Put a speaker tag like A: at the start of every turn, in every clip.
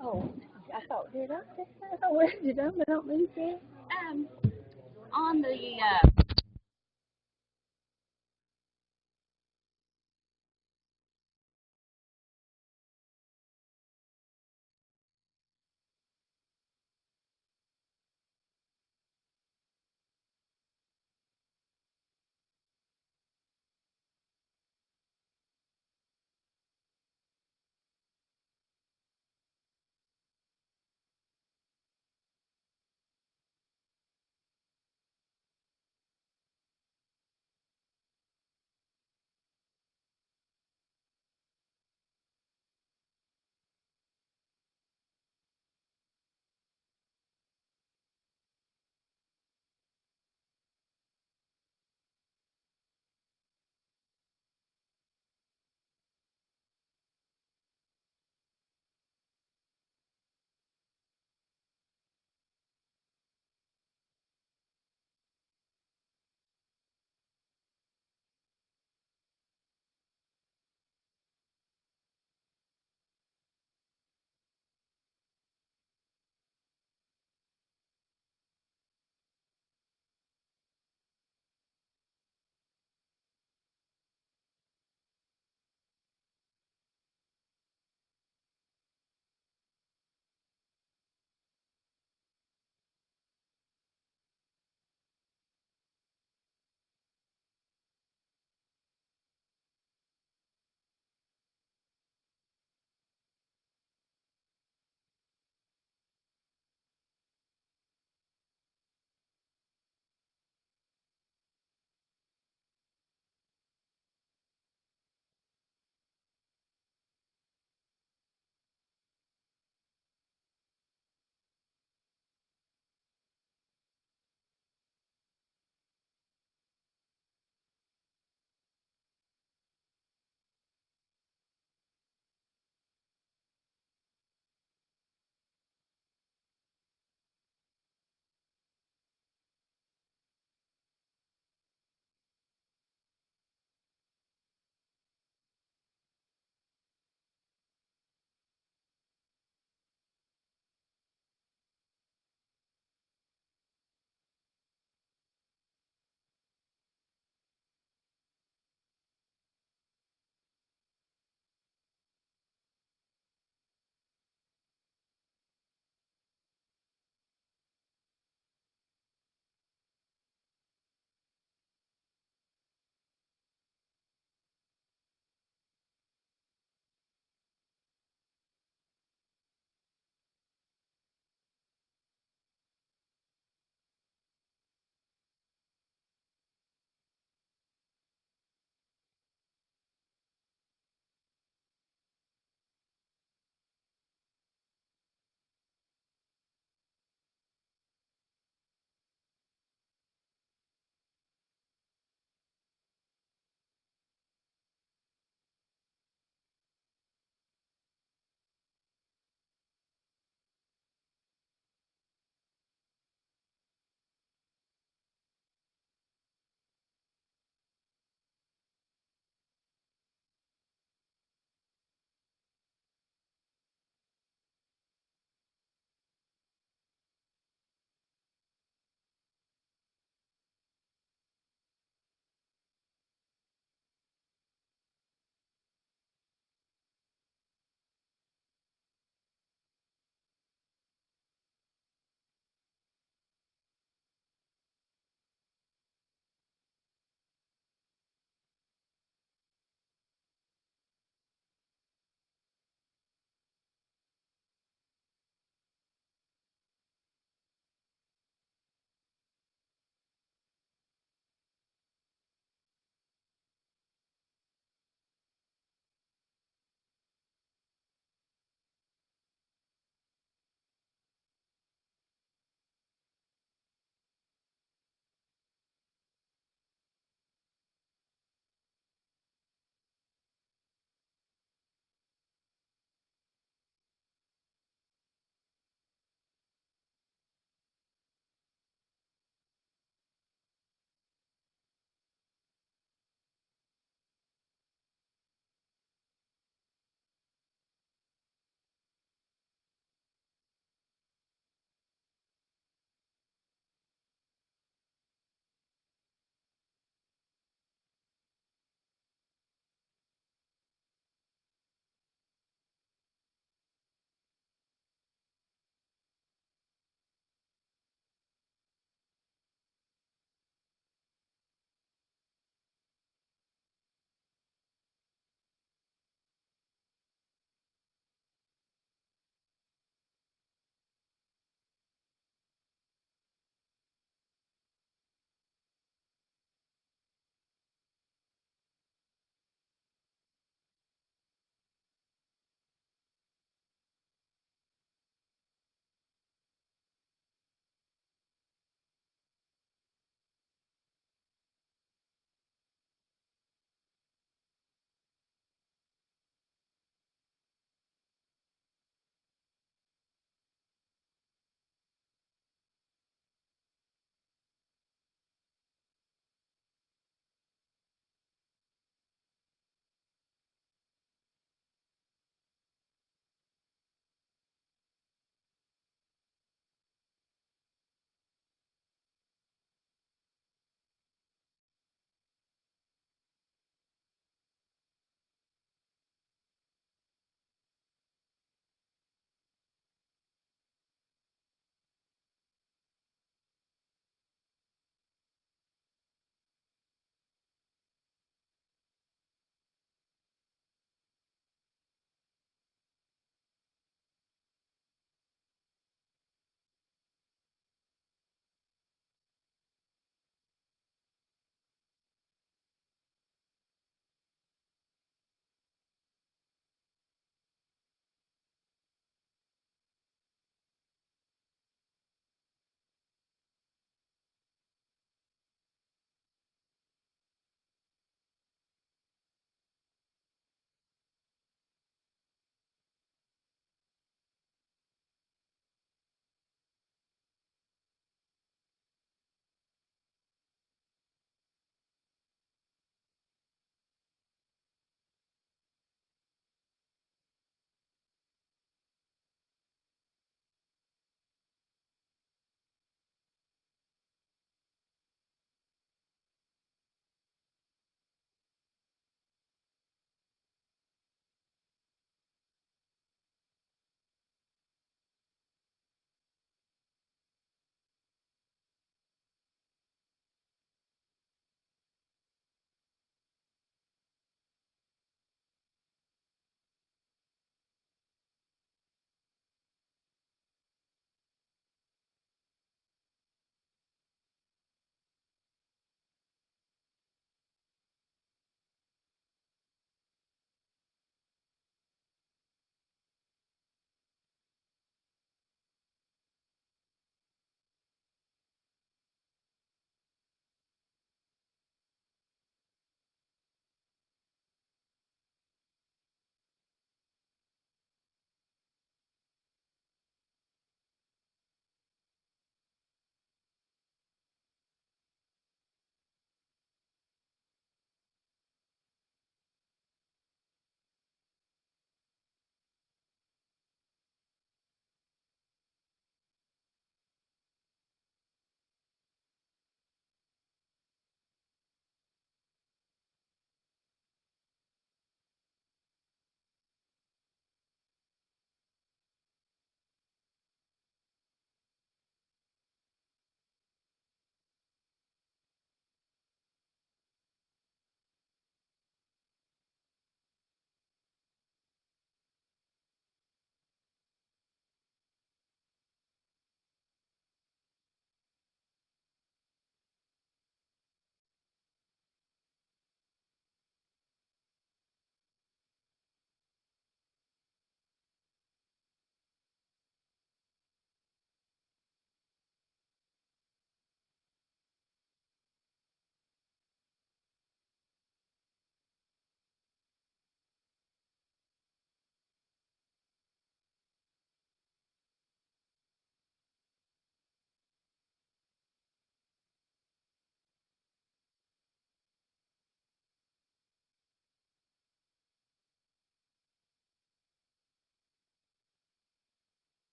A: Oh, I thought, did I say that? Oh, did I not leave that?
B: Um, on the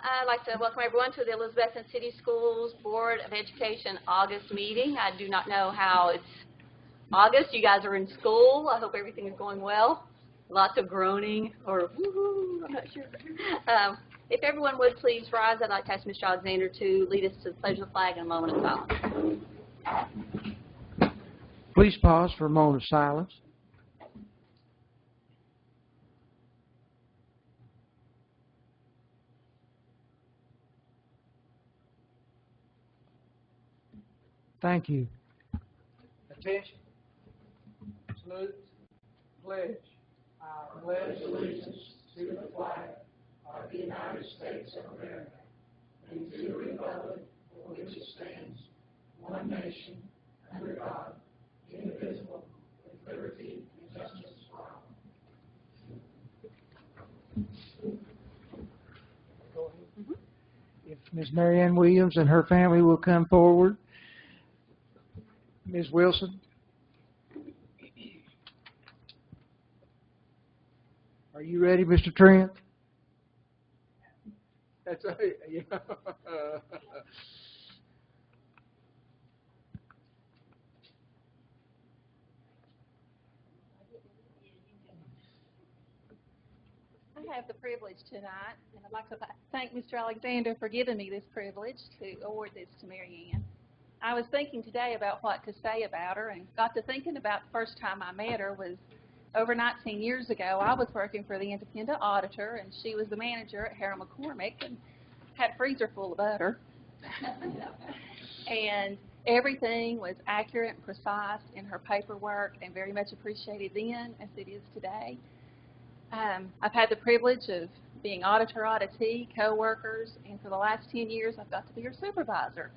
B: I'd like to welcome everyone to the Elizabethton City Schools Board of Education August meeting. I do not know how it's August. You guys are in school. I hope everything is going well. Lots of groaning or woo-hoo, I'm not sure. If everyone would please rise, I'd like to ask Mr. Alexander to lead us to the pledge of the flag in a moment of silence.
C: Please pause for a moment of silence. Thank you. Attention. Salute. Pledge. I pledge allegiance to the flag of the United States of America and to the republic for which it stands, one nation, under God, indivisible, with liberty and justice for all. If Ms. Mary Ann Williams and her family will come forward. Ms. Wilson. Are you ready, Mr. Trent? That's right. Yeah.
A: I have the privilege tonight, and I'd like to thank Mr. Alexander for giving me this privilege to award this to Mary Ann. I was thinking today about what to say about her, and got to thinking about the first time I met her was over 19 years ago. I was working for the independent auditor, and she was the manager at Harold McCormick, and had a freezer full of butter. And everything was accurate and precise in her paperwork, and very much appreciated then as it is today. I've had the privilege of being auditor, auditee, co-workers, and for the last 10 years I've got to be her supervisor.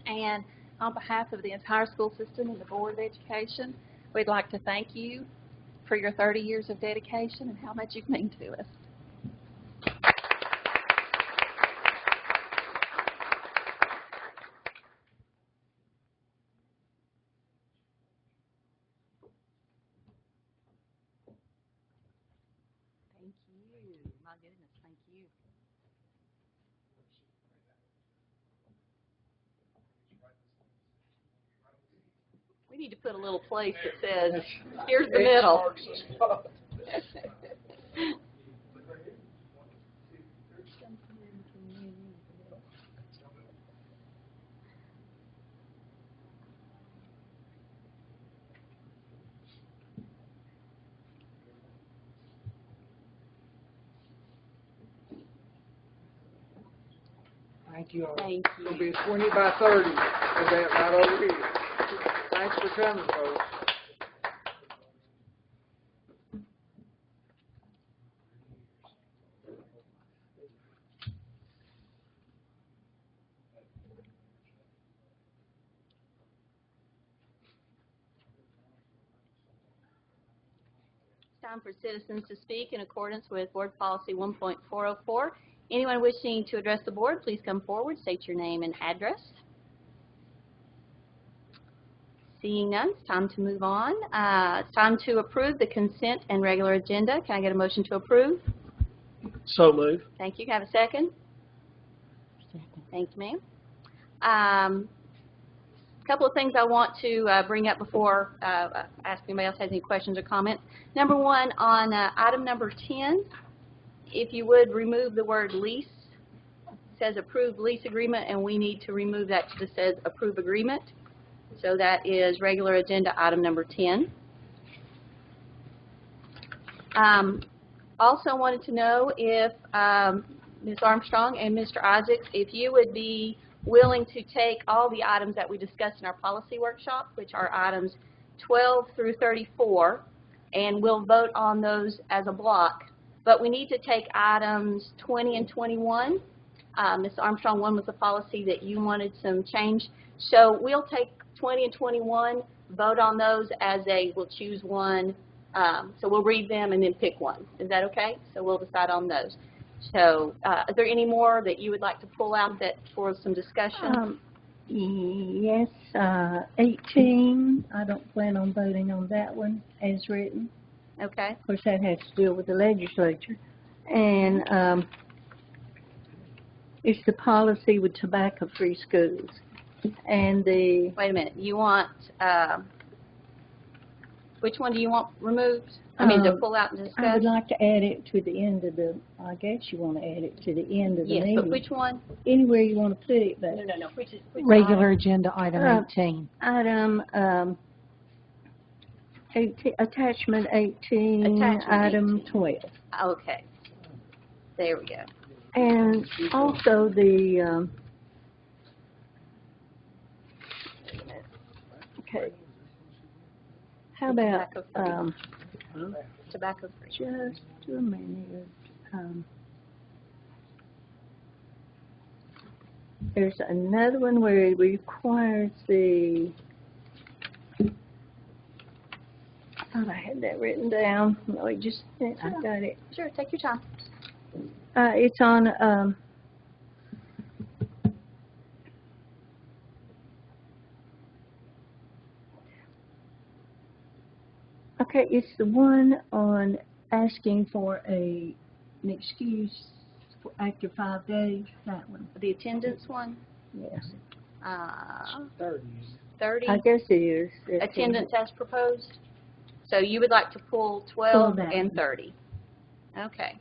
A: And on behalf of the entire school system and the Board of Education, we'd like to thank you for your 30 years of dedication and how much you mean to us.
B: Thank you. My goodness, thank you. We need to put a little place that says, here's the middle.
C: Thank you all.
B: Thank you.
C: It's going to be a 20 by 30 of that right over here. Thanks for coming, folks.
B: It's time for citizens to speak in accordance with Board Policy 1.404. Anyone wishing to address the board, please come forward, state your name and address. Seeing none, it's time to move on. It's time to approve the consent and regular agenda. Can I get a motion to approve?
D: So moved.
B: Thank you. Can I have a second? Second. Thank you, ma'am. A couple of things I want to bring up before asking anybody else has any questions or comments. Number one, on item number 10, if you would remove the word lease. It says approved lease agreement, and we need to remove that to just says approve agreement. So that is regular agenda item number 10. Also wanted to know if Ms. Armstrong and Mr. Isaacs, if you would be willing to take all the items that we discussed in our policy workshop, which are items 12 through 34, and we'll vote on those as a block. But we need to take items 20 and 21. Ms. Armstrong, one was a policy that you wanted some change. So we'll take 20 and 21, vote on those as we'll choose one. So we'll read them and then pick one. Is that okay? So we'll decide on those. So is there any more that you would like to pull out that for some discussion?
E: Yes, 18, I don't plan on voting on that one as written.
B: Okay.
E: Of course, that has to deal with the legislature. And It's the policy with tobacco-free schools. And the,
B: Wait a minute, you want, which one do you want removed? I mean, to pull out and discuss?
E: I would like to add it to the end of the, I guess you want to add it to the end of the
B: Yes,
E: meeting.
B: but which one?
E: Anywhere you want to put it, but.
B: No, which
F: Regular agenda item 18.
E: Item, 18, attachment 18,
B: Attachment
E: item
B: 18.
E: 12.
B: Okay, there we go.
E: And also the, okay. How about,
B: Tobacco free.
E: just a minute, there's another one where it requires the, I thought I had that written down. No, it just, I got it.
B: Sure, take your time.
E: It's on, okay, it's the one on asking for an excuse for after 5 days, that one.
B: The attendance one,
E: Yes.
B: 30.
E: I guess it is. It's
B: Attendance as proposed. So you would like to pull 12
E: Pull that
B: and
E: one.
B: 30. Okay.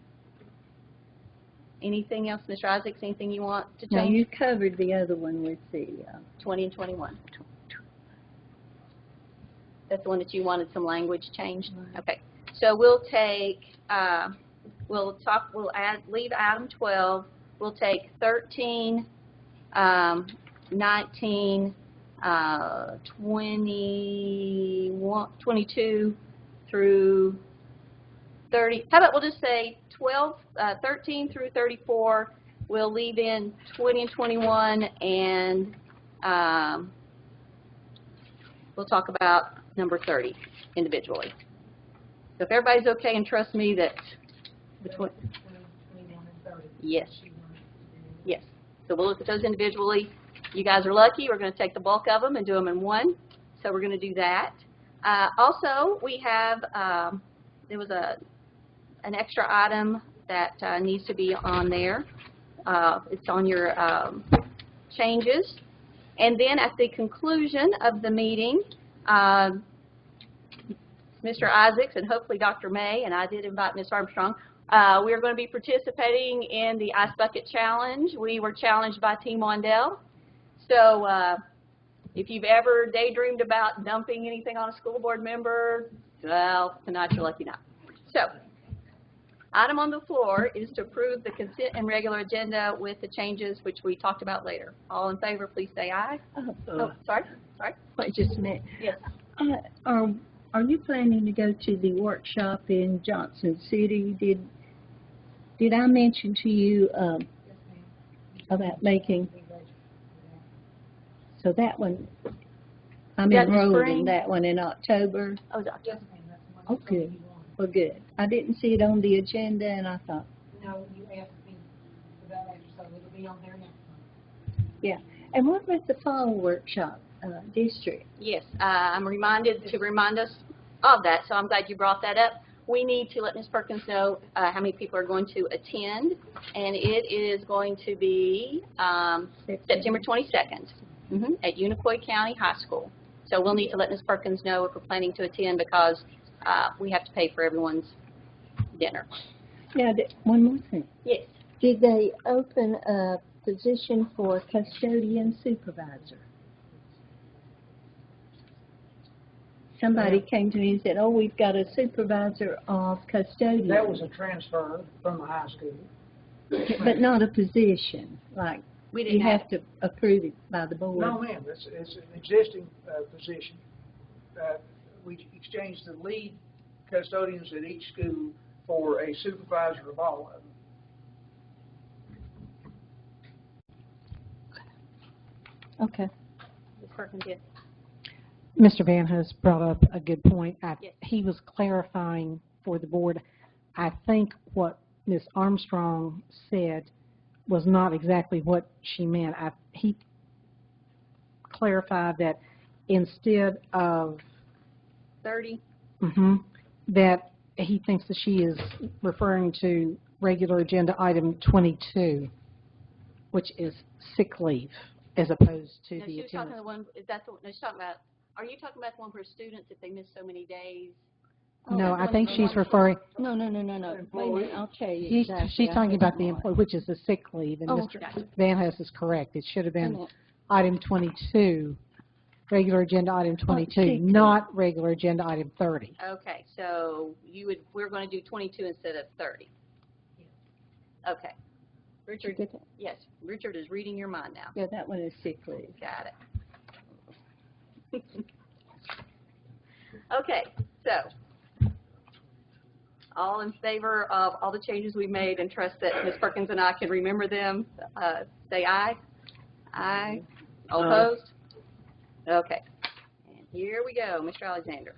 B: Anything else, Mr. Isaacs, anything you want to
E: No,
B: change?
E: you covered the other one with the,
B: 20 and 21. That's the one that you wanted some language changed?
E: Right.
B: Okay. So we'll take, leave item 12. We'll take 13, 19, 21, 22 through 30. How about we'll just say 13 through 34. We'll leave in 20 and 21, and we'll talk about number 30 individually. So if everybody's okay and trust me that between, yes, yes. So we'll look at those individually. You guys are lucky. We're going to take the bulk of them and do them in one. So we're going to do that. Also, we have, there was an extra item that needs to be on there. It's on your changes. And then at the conclusion of the meeting, Mr. Isaacs and hopefully Dr. May, and I did invite Ms. Armstrong, we are going to be participating in the Ice Bucket Challenge. We were challenged by Team Wandell. So if you've ever daydreamed about dumping anything on a school board member, well, tonight you're lucky not. So, item on the floor is to approve the consent and regular agenda with the changes which we talked about later. All in favor, please say aye. Oh, sorry.
E: Wait just a minute.
B: Yes.
E: Are you planning to go to the workshop in Johnson City? Did I mention to you about making? So that one, I'm
B: That in
E: enrolled
B: spring?
E: in that one in October.
B: Oh, doctor.
E: Oh, good. Well, good. I didn't see it on the agenda, and I thought,
G: No, you asked me for that later, so it'll be on there next month.
E: yeah. And what about the fall workshop district?
B: Yes, I'm reminded to remind us of that, so I'm glad you brought that up. We need to let Ms. Perkins know how many people are going to attend, and it is going to be September 22nd at Unicoi County High School. So we'll need to let Ms. Perkins know if we're planning to attend because we have to pay for everyone's dinner.
E: Now, one more thing.
B: Yes.
E: Did they open a position for custodian supervisor? Somebody came to me and said, oh, we've got a supervisor of custodian.
C: That was a transfer from the high school.
E: But not a position, like
B: We didn't
E: you have to approve it by the board.
C: No, ma'am, it's an existing position. We exchanged the lead custodians at each school for a supervisor of all of them.
E: Okay.
B: Ms. Perkins, yes.
F: Mr. Van has brought up a good point.
B: Yes.
F: He was clarifying for the board. I think what Ms. Armstrong said was not exactly what she meant. He clarified that instead of
B: 30.
F: that he thinks that she is referring to regular agenda item 22. which is sick leave, as opposed to
B: No,
F: the
B: she was talking
F: attendance.
B: the one, is that the, no, she's talking about, are you talking about the one for students if they miss so many days?
F: No,
B: that's
F: I
B: the
F: think
B: one-
F: she's referring,
E: No. Wait a minute, I'll tell you
F: she's
E: exactly.
F: talking about the employee, which is the sick leave, and
E: Oh,
F: Mr.
B: okay.
F: Van Hess is correct. It should have
E: Wait a
F: been
E: minute.
F: item 22, regular agenda item 22,
E: sick leave.
F: not regular agenda item 30.
B: Okay, so we're going to do 22 instead of 30. Okay. Richard,
E: Get that?
B: yes, Richard is reading your mind now.
E: Yeah, that one is sick leave.
B: Got it. Okay, so all in favor of all the changes we made and trust that Ms. Perkins and I can remember them, say aye. Aye. All opposed? Okay. And here we go, Mr. Alexander.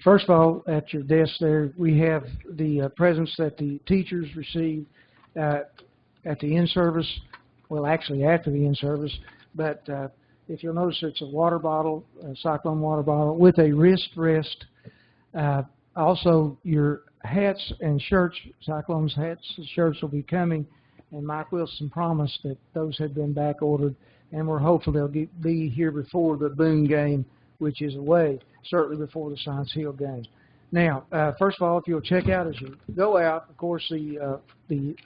C: First of all, at your desk there, we have the presents that the teachers received at the in-service, well, actually after the in-service, but if you'll notice, it's a water bottle, a Cyclone water bottle, with a wrist rest. Also, your hats and shirts, Cyclone's hats and shirts will be coming, and Mike Wilson promised that those had been back ordered, and we're hopeful they'll be here before the Boone game, which is away, certainly before the Science Hill game. Now, first of all, if you'll check out as you go out, of course, the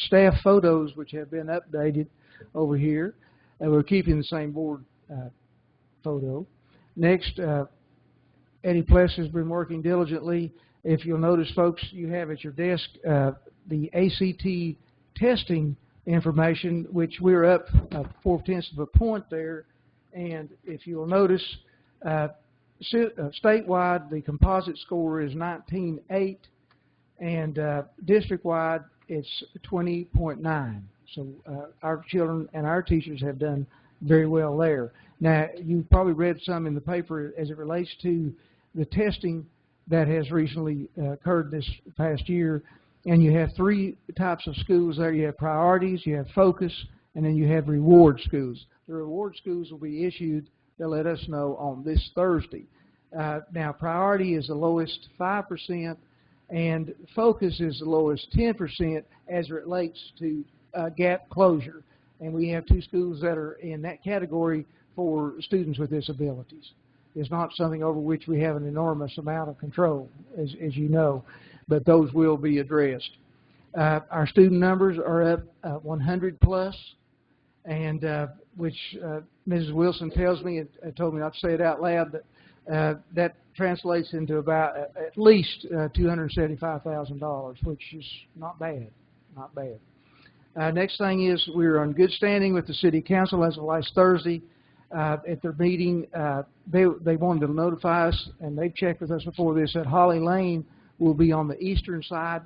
C: staff photos, which have been updated over here, and we're keeping the same board photo. Next, Eddie Pless has been working diligently. If you'll notice, folks, you have at your desk the ACT testing information, which we're up 0.4 of a point there. And if you'll notice, statewide, the composite score is 19.8, and district-wide, it's 20.9. So our children and our teachers have done very well there. Now, you've probably read some in the paper as it relates to the testing that has recently occurred this past year, and you have three types of schools there. You have priorities, you have focus, and then you have reward schools. The reward schools will be issued, they'll let us know on this Thursday. Now, priority is the lowest 5%, and focus is the lowest 10% as it relates to gap closure. And we have two schools that are in that category for students with disabilities. It's not something over which we have an enormous amount of control, as you know, but those will be addressed. Our student numbers are up 100 plus, and which Mrs. Wilson tells me, and told me not to say it out loud, but that translates into about at least $275,000, which is not bad, not bad. Next thing is we're on good standing with the City Council as of last Thursday. At their meeting, they wanted to notify us, and they've checked with us before this, that Holly Lane will be on the eastern side.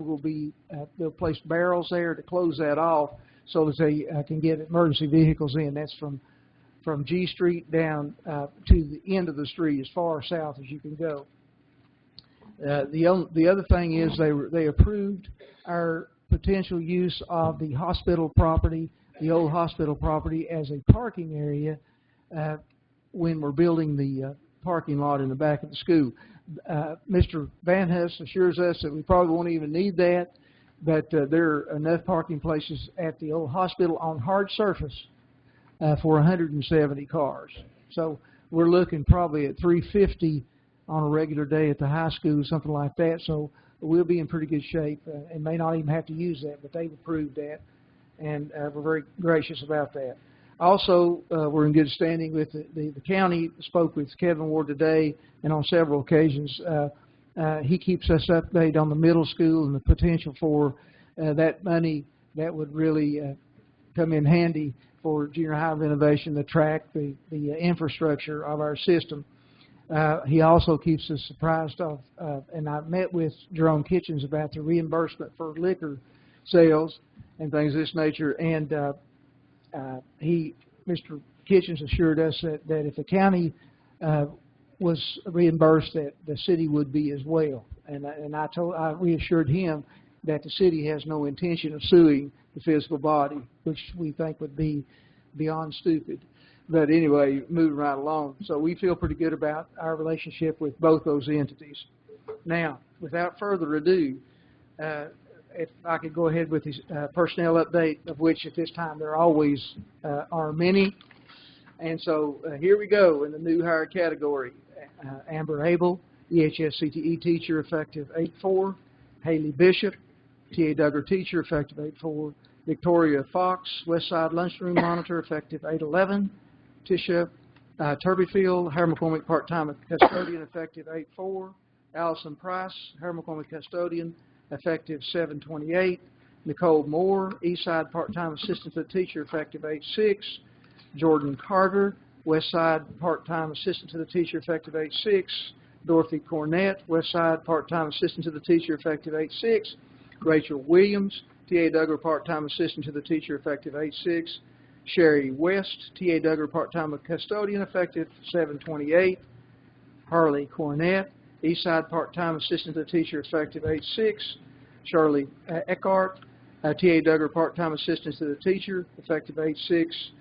C: They'll place barrels there to close that off so that they can get emergency vehicles in. That's from G Street down to the end of the street, as far south as you can go. The other thing is they approved our potential use of the hospital property, the old hospital property, as a parking area when we're building the parking lot in the back of the school. Mr. Van Hess assures us that we probably won't even need that, but there are enough parking places at the old hospital on hard surface for 170 cars. So we're looking probably at 350 on a regular day at the high school, something like that. So we'll be in pretty good shape and may not even have to use that, but they've approved that, and we're very gracious about that. Also, we're in good standing with the county. Spoke with Kevin Ward today, and on several occasions, he keeps us updated on the middle school and the potential for that money that would really come in handy for junior high renovation, the track, the infrastructure of our system. He also keeps us surprised of, and I met with Jerome Kitchens about the reimbursement for liquor sales and things of this nature, and Mr. Kitchens assured us that if the county was reimbursed, that the city would be as well. And I reassured him that the city has no intention of suing the physical body, which we think would be beyond stupid. But anyway, moving right along. So we feel pretty good about our relationship with both those entities. Now, without further ado, if I could go ahead with the personnel update, of which at this time there always are many. And so here we go in the new hire category. Amber Abel, EHS CTE teacher, effective 8/4. Haley Bishop, TA Duggar teacher, effective 8/4. Victoria Fox, Westside Lunchroom monitor, effective 8/11. Tisha Turbyfield, Hare McCormick part-time custodian, effective 8/4. Allison Price, Hare McCormick custodian, effective 7/28. Nicole Moore, Eastside part-time assistant to the teacher, effective 8/6. Jordan Carter, Westside part-time assistant to the teacher, effective 8/6. Dorothy Cornett, Westside part-time assistant to the teacher, effective 8/6. Rachel Williams, TA Duggar part-time assistant to the teacher, effective 8/6. Sherry West, TA Duggar part-time custodian, effective 7/28. Harley Cornett, Eastside part-time assistant to the teacher, effective 8/6. Shirley Eckhart, TA Duggar part-time assistant to the teacher, effective 8/6.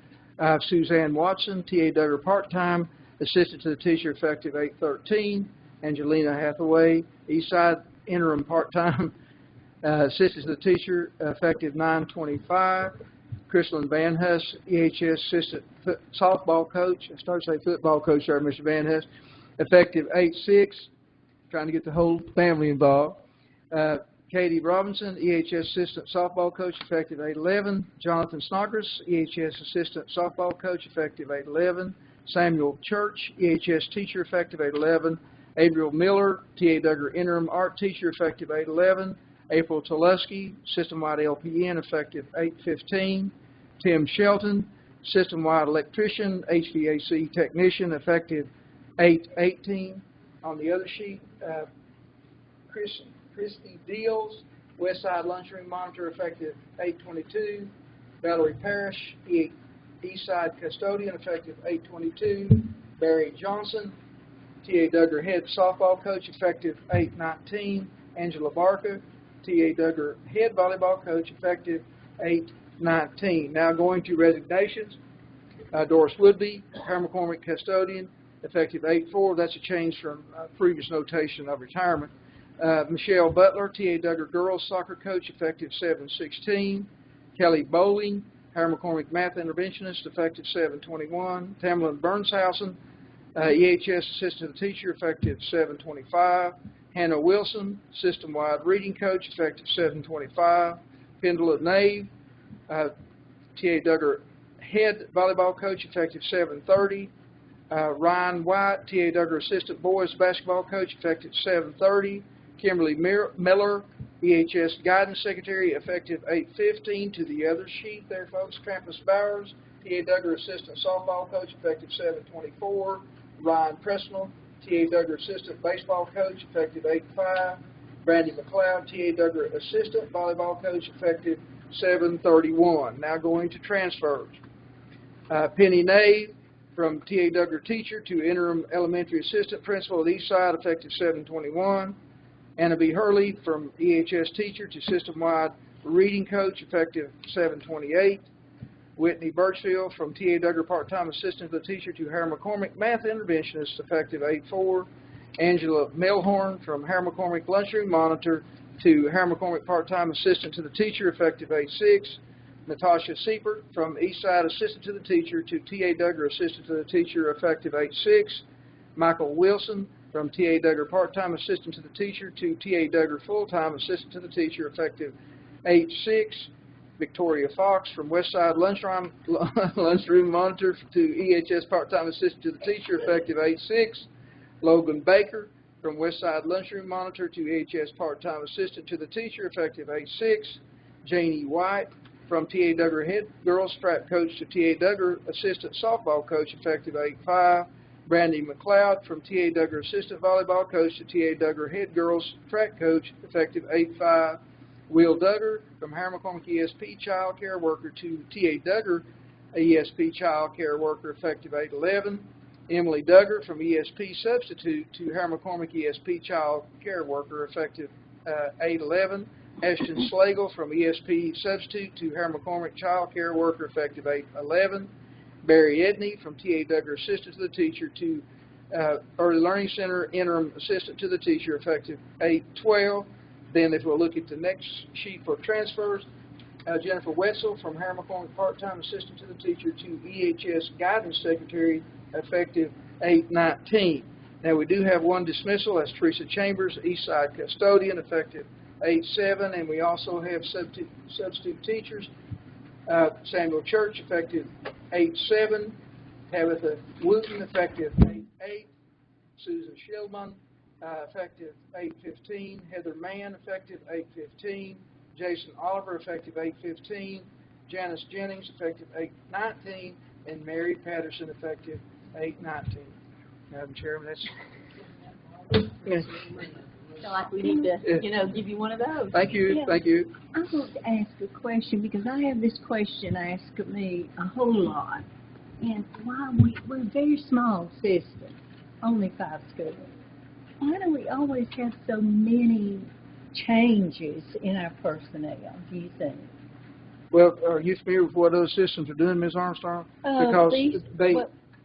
C: Suzanne Watson, TA Duggar part-time assistant to the teacher, effective 8/13. Angelina Hathaway, Eastside interim part-time assistant to the teacher, effective 9/25. Crystalyn Van Huss, EHS assistant softball coach. I started to say football coach there, Mr. Van Huss, effective 8/6. Trying to get the whole family involved. Katie Robinson, EHS assistant softball coach, effective 8/11. Jonathan Snodgrass, EHS assistant softball coach, effective 8/11. Samuel Church, EHS teacher, effective 8/11. Adriel Miller, TA Duggar interim art teacher, effective 8/11. April Tulusky, system-wide LPN, effective 8/15. Tim Shelton, system-wide electrician, HVAC technician, effective 8/18. On the other sheet, Christy Deals, Westside Lunchroom monitor, effective 8/22. Valerie Parrish, Eastside custodian, effective 8/22. Barry Johnson, TA Duggar head softball coach, effective 8/19. Angela Barca, TA Duggar head volleyball coach, effective 8/19. Now going to resignations. Doris Woodby, Hare McCormick custodian, effective 8/4. That's a change from previous notation of retirement. Michelle Butler, TA Duggar girls soccer coach, effective 7/16. Kelly Bowling, Hare McCormick math interventionist, effective 7/21. Tamlin Bernshausen, EHS assistant teacher, effective 7/25. Hannah Wilson, system-wide reading coach, effective 7/25. Pendleton Nave, TA Duggar head volleyball coach, effective 7/30. Ryan White, TA Duggar assistant boys basketball coach, effective 7/30. Kimberly Miller, EHS guidance secretary, effective 8/15. To the other sheet there, folks. Campus Bowers, TA Duggar assistant softball coach, effective 7/24. Ryan Presnell, TA Duggar assistant baseball coach, effective 8/5. Brandy McLeod, TA Duggar assistant volleyball coach, effective 7/31. Now going to transfers. Penny Nave, from TA Duggar teacher to interim elementary assistant principal at Eastside, effective 7/21. Anna B. Hurley, from EHS teacher to system-wide reading coach, effective 7/28. Whitney Birchfield, from TA Duggar part-time assistant to the teacher to Hare McCormick math interventionist, effective 8/4. Angela Milhorn, from Hare McCormick lunchroom monitor to Hare McCormick part-time assistant to the teacher, effective 8/6. Natasha Siepert, from Eastside assistant to the teacher to TA Duggar assistant to the teacher, effective 8/6. Michael Wilson, from TA Duggar part-time assistant to the teacher to TA Duggar full-time assistant to the teacher, effective 8/6. Victoria Fox, from Westside lunchroom monitor to EHS part-time assistant to the teacher, effective 8/6. Logan Baker, from Westside lunchroom monitor to EHS part-time assistant to the teacher, effective 8/6. Janie White, from TA Duggar head girls track coach to TA Duggar assistant softball coach, effective 8/5. Brandy McLeod, from TA Duggar assistant volleyball coach to TA Duggar head girls track coach, effective 8/5. Will Duggar, from Hare McCormick ESP child care worker to TA Duggar ESP child care worker, effective 8/11. Emily Duggar, from ESP substitute to Hare McCormick ESP child care worker, effective 8/11. Ashton Slagle, from ESP substitute to Hare McCormick child care worker, effective 8/11. Barry Edney, from TA Duggar assistant to the teacher to Early Learning Center interim assistant to the teacher, effective 8/12. Then if we'll look at the next sheet for transfers, Jennifer Wetzel from Harry McCormick, part-time assistant to the teacher, to EHS guidance secretary, effective 8/19. Now, we do have one dismissal. That's Teresa Chambers, Eastside custodian, effective 8/7. And we also have substitute teachers, Samuel Church, effective 8/7. Tabitha Wooten, effective 8/8. Susan Shillman, effective 8/15. Heather Mann, effective 8/15. Jason Oliver, effective 8/15. Janice Jennings, effective 8/19. And Mary Patterson, effective 8/19. Madam Chairman, that's...
B: I feel like we need to, give you one of those.
C: Thank you,
E: Yeah.
C: thank you.
E: I want to ask a question because I have this question asked of me a whole lot. And why we're a very small system, only 5 schools. Why do we always have so many changes in our personnel, do you think?
C: Well, are you familiar with what those systems are doing, Ms. Armstrong? Because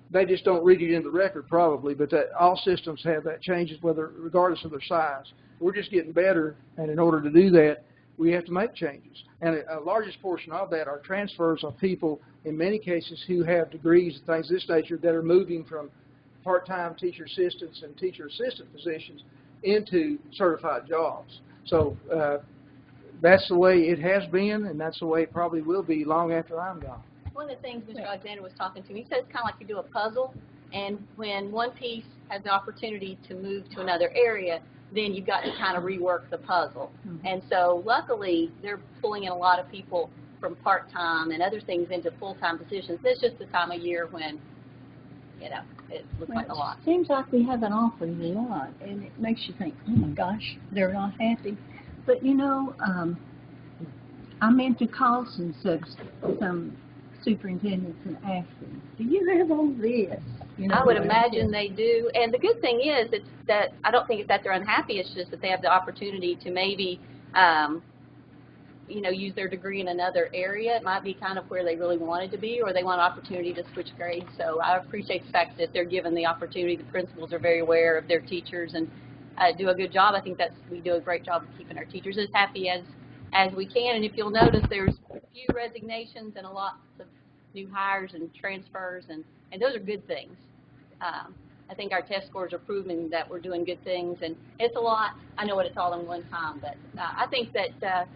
C: they just don't read it in the record probably, but that all systems have that changes regardless of their size. We're just getting better, and in order to do that, we have to make changes. And a largest portion of that are transfers of people, in many cases, who have degrees and things of this nature that are moving from part-time teacher assistants and teacher assistant positions into certified jobs. So that's the way it has been, and that's the way it probably will be long after I'm gone.
B: One of the things Mr. Alexander was talking to me, he says it's kind of like you do a puzzle, and when one piece has the opportunity to move to another area, then you've got to kind of rework the puzzle. Mm-hmm. And so luckily, they're pulling in a lot of people from part-time and other things into full-time positions. It's just the time of year when, it looks like a lot.
E: It seems like we have an awful lot, and it makes you think, oh my gosh, they're not happy. But I meant to call some superintendents and ask them, do you have all this?
B: I would imagine they do. And the good thing is it's that I don't think it's that they're unhappy. It's just that they have the opportunity to maybe, use their degree in another area. It might be kind of where they really wanted to be, or they want an opportunity to switch grades. So I appreciate the fact that they're given the opportunity. The principals are very aware of their teachers and do a good job. I think we do a great job of keeping our teachers as happy as we can. And if you'll notice, there's a few resignations and a lot of new hires and transfers, and those are good things. I think our test scores are proving that we're doing good things, and it's a lot. I know what it's all in one time, but I think that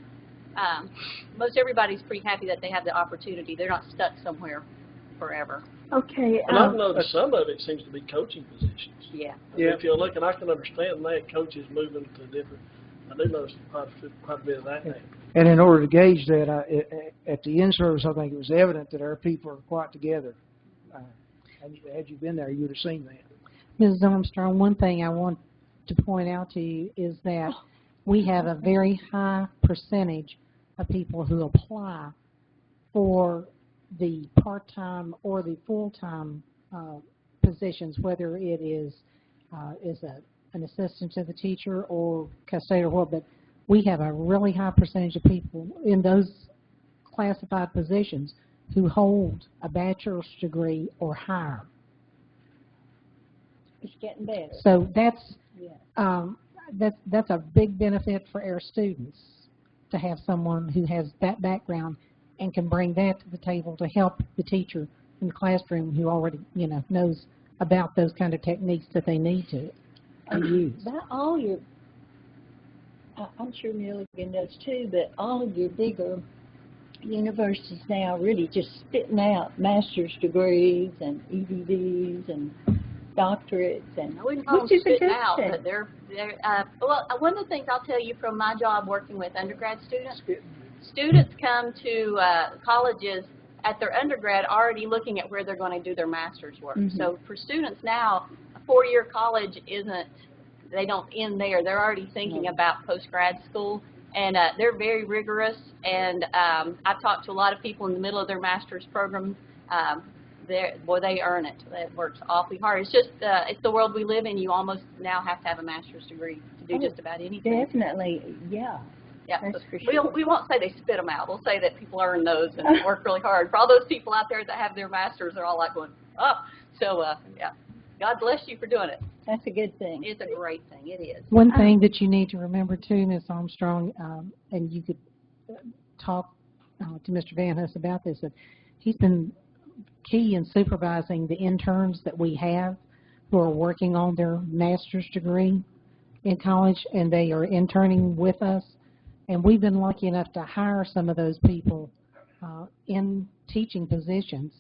B: most everybody's pretty happy that they have the opportunity. They're not stuck somewhere forever.
E: Okay.
D: And I've noticed some of it seems to be coaching positions.
B: Yeah.
D: If you're looking, I can understand that coaches moving to different. I do notice quite a bit of that.
C: And in order to gauge that, at the in-service, I think it was evident that our people are quite together. And had you been there, you would have seen that.
F: Mrs. Armstrong, one thing I want to point out to you is that we have a very high percentage of people who apply for the part-time or the full-time positions, whether it is an assistant to the teacher or custodian or what, but we have a really high percentage of people in those classified positions who hold a bachelor's degree or higher.
E: It's getting better.
F: So that's a big benefit for our students to have someone who has that background and can bring that to the table to help the teacher in the classroom who already knows about those kind of techniques that they need to use.
E: About all your, I'm sure Milligan does too, but all of your bigger universities now really just spitting out master's degrees and EDDs and doctorates, and
B: I wouldn't call
E: which
B: them
E: is a
B: spitting
E: good
B: out,
E: thing.
B: but they're one of the things I'll tell you from my job working with undergrad students. Students come to colleges at their undergrad already looking at where they're going to do their master's work. Mm-hmm. So for students now, a four-year college they don't end there. They're already thinking about post-grad school, and they're very rigorous. And I've talked to a lot of people in the middle of their master's program. They earn it. It works awfully hard. It's just, it's the world we live in. You almost now have to have a master's degree to do just about anything.
E: Definitely, yeah.
B: Yeah,
E: that's for sure.
B: We won't say they spit them out. We'll say that people earn those and work really hard. For all those people out there that have their masters, they're all like going, oh. So, yeah, God bless you for doing it.
E: That's a good thing.
B: It's a great thing. It is.
F: One thing that you need to remember too, Ms. Armstrong, and you could talk to Mr. Van Huss about this, that he's been key in supervising the interns that we have who are working on their master's degree in college, and they are interning with us. And we've been lucky enough to hire some of those people in teaching positions,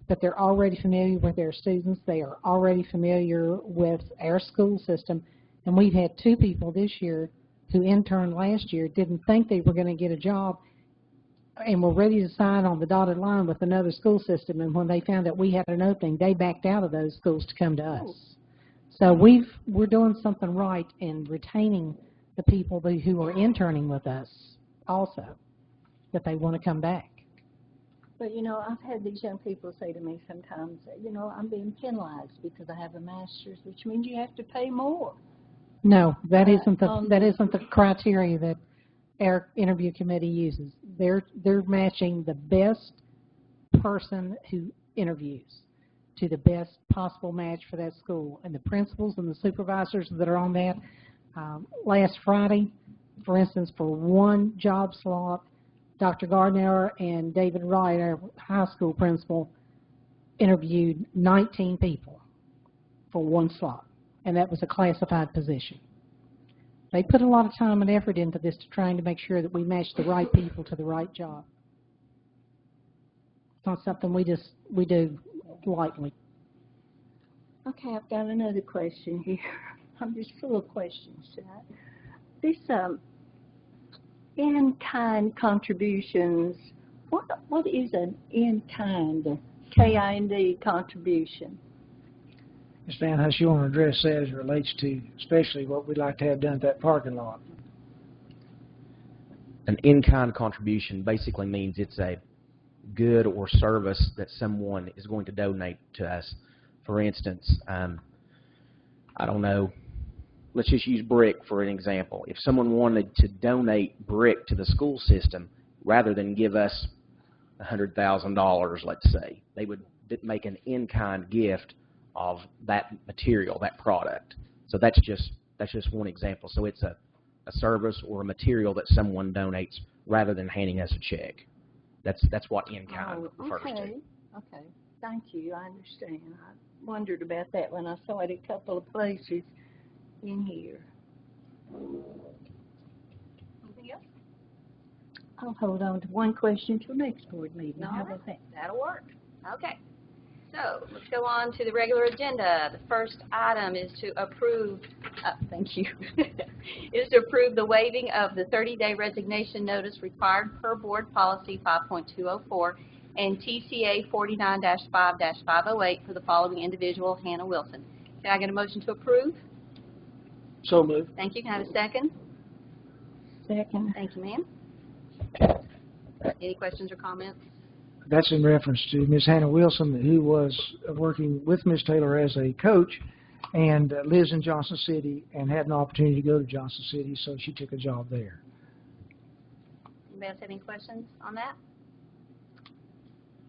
F: but they're already familiar with their students. They are already familiar with our school system. And we've had 2 people this year who interned last year, didn't think they were going to get a job, and were ready to sign on the dotted line with another school system. And when they found that we had an opening, they backed out of those schools to come to us. So we're doing something right in retaining the people who are interning with us also, that they want to come back.
E: But, you know, I've had these young people say to me sometimes, you know, I'm being penalized because I have a master's, which means you have to pay more.
F: No, that isn't the criteria that our interview committee uses. They're matching the best person who interviews to the best possible match for that school. And the principals and the supervisors that are on that, last Friday, for instance, for one job slot, Dr. Gardner and David Wright, our high school principal, interviewed 19 people for one slot, and that was a classified position. They put a lot of time and effort into this, to trying to make sure that we match the right people to the right job. It's not something we do lightly.
E: Okay, I've got another question here. I'm just full of questions tonight. This in-kind contributions, what is an in-kind, K-I-N-D contribution?
C: Ms. Van Huss, you want to address that as it relates to especially what we'd like to have done at that parking lot?
H: An in-kind contribution basically means it's a good or service that someone is going to donate to us. For instance, I don't know, let's just use brick for an example. If someone wanted to donate brick to the school system, rather than give us $100,000, let's say, they would make an in-kind gift of that material, that product. So that's just one example. So it's a service or a material that someone donates rather than handing us a check. That's what in-kind refers to.
E: Okay. Thank you. I understand. I wondered about that when I saw it a couple of places in here.
B: Anything else?
E: I'll hold on to one question till next board meeting.
B: All
E: How
B: right.
E: about that?
B: That'll work. Okay. So let's go on to the regular agenda. The first item is to approve, thank you, is to approve the waiving of the 30-day resignation notice required per board policy 5.204 and TCA 49-5-508 for the following individual, Hannah Wilson. Can I get a motion to approve?
D: So moved.
B: Thank you. Can I have a second?
E: Second.
B: Thank you, ma'am. Any questions or comments?
C: That's in reference to Ms. Hannah Wilson, who was working with Ms. Taylor as a coach and lives in Johnson City and had an opportunity to go to Johnson City, so she took a job there.
B: Anybody else have any questions on that?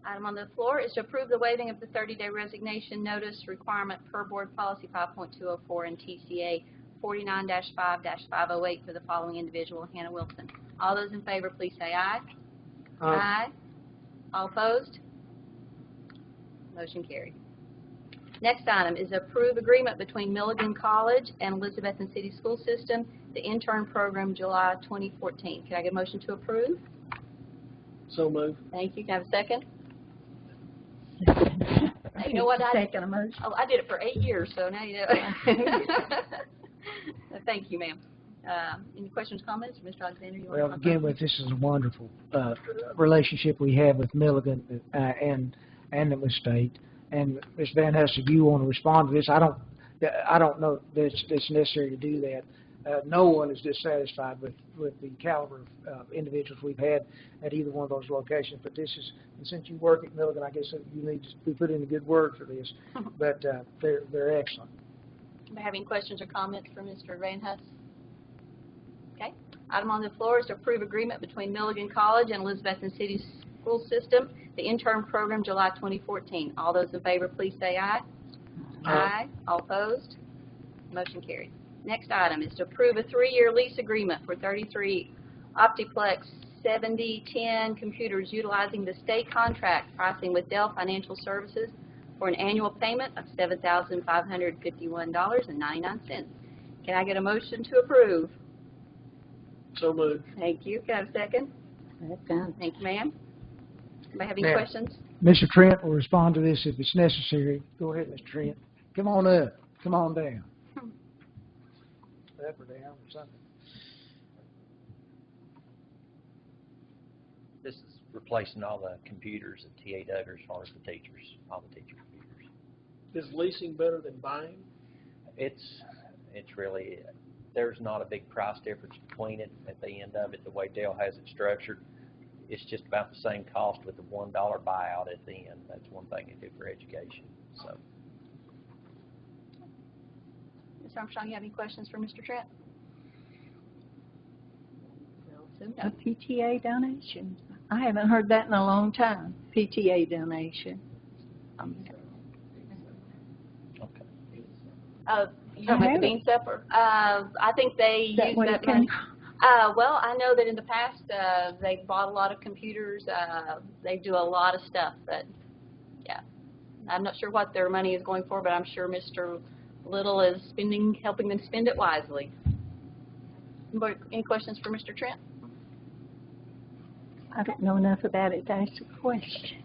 B: Item on the floor is to approve the waiving of the 30-day resignation notice requirement per board policy 5.204 and TCA 49-5-508 for the following individual, Hannah Wilson. All those in favor, please say aye. Aye. All opposed? Motion carried. Next item is approve agreement between Milligan College and Elizabethton City School System, the intern program, July 2014. Can I get a motion to approve?
D: So moved.
B: Thank you. Can I have a second? You know what? I did it for 8 years, so now you know. Thank you, ma'am. Any questions, comments? Mr. Alexander, you want
C: Well,
B: to
C: again, this is a wonderful relationship we have with Milligan and the state. And Ms. Van Huss, if you want to respond to this, I don't know that it's necessary to do that. No one is dissatisfied with the caliber of individuals we've had at either one of those locations. But this is, and since you work at Milligan, I guess you need to be put in a good word for this. But they're excellent.
B: Do you have any questions or comments for Mr. Van Huss? Okay. Item on the floor is to approve agreement between Milligan College and Elizabethton City School System, the intern program, July 2014. All those in favor, please say aye. Aye. All opposed? Motion carries. Next item is to approve a 3-year lease agreement for 33 Optiplex 7010 computers utilizing the state contract pricing with Dell Financial Services for an annual payment of $7,551.99. Can I get a motion to approve?
D: So moved.
B: Thank you. Can I have a second?
E: Second.
B: Thank you, ma'am. Anybody have any
C: Ma'am.
B: questions?
C: Mr. Trent will respond to this if it's necessary. Go ahead, Mr. Trent. Come on up. Come on down. Up or down or something.
I: This is replacing all the computers at TA Duggar as far as the teachers, all the teacher computers.
D: Is leasing better than buying?
I: It's really, there's not a big price difference between it at the end of it, the way Dell has it structured. It's just about the same cost with the $1 buyout at the end. That's one thing they do for education. So,
B: Ms. Armstrong, you have any questions for Mr. Trent? No.
E: A PTA donation. I haven't heard that in a long time. PTA donation.
I: okay.
B: You talking about the bean supper? I think they
E: Is that
B: use
E: what
B: that
E: it
B: money.
E: came
B: Well, I know that in the past, they bought a lot of computers. They do a lot of stuff, but yeah. I'm not sure what their money is going for, but I'm sure Mr. Little is helping them spend it wisely. Any questions for Mr. Trent?
E: I don't know enough about it to ask a question.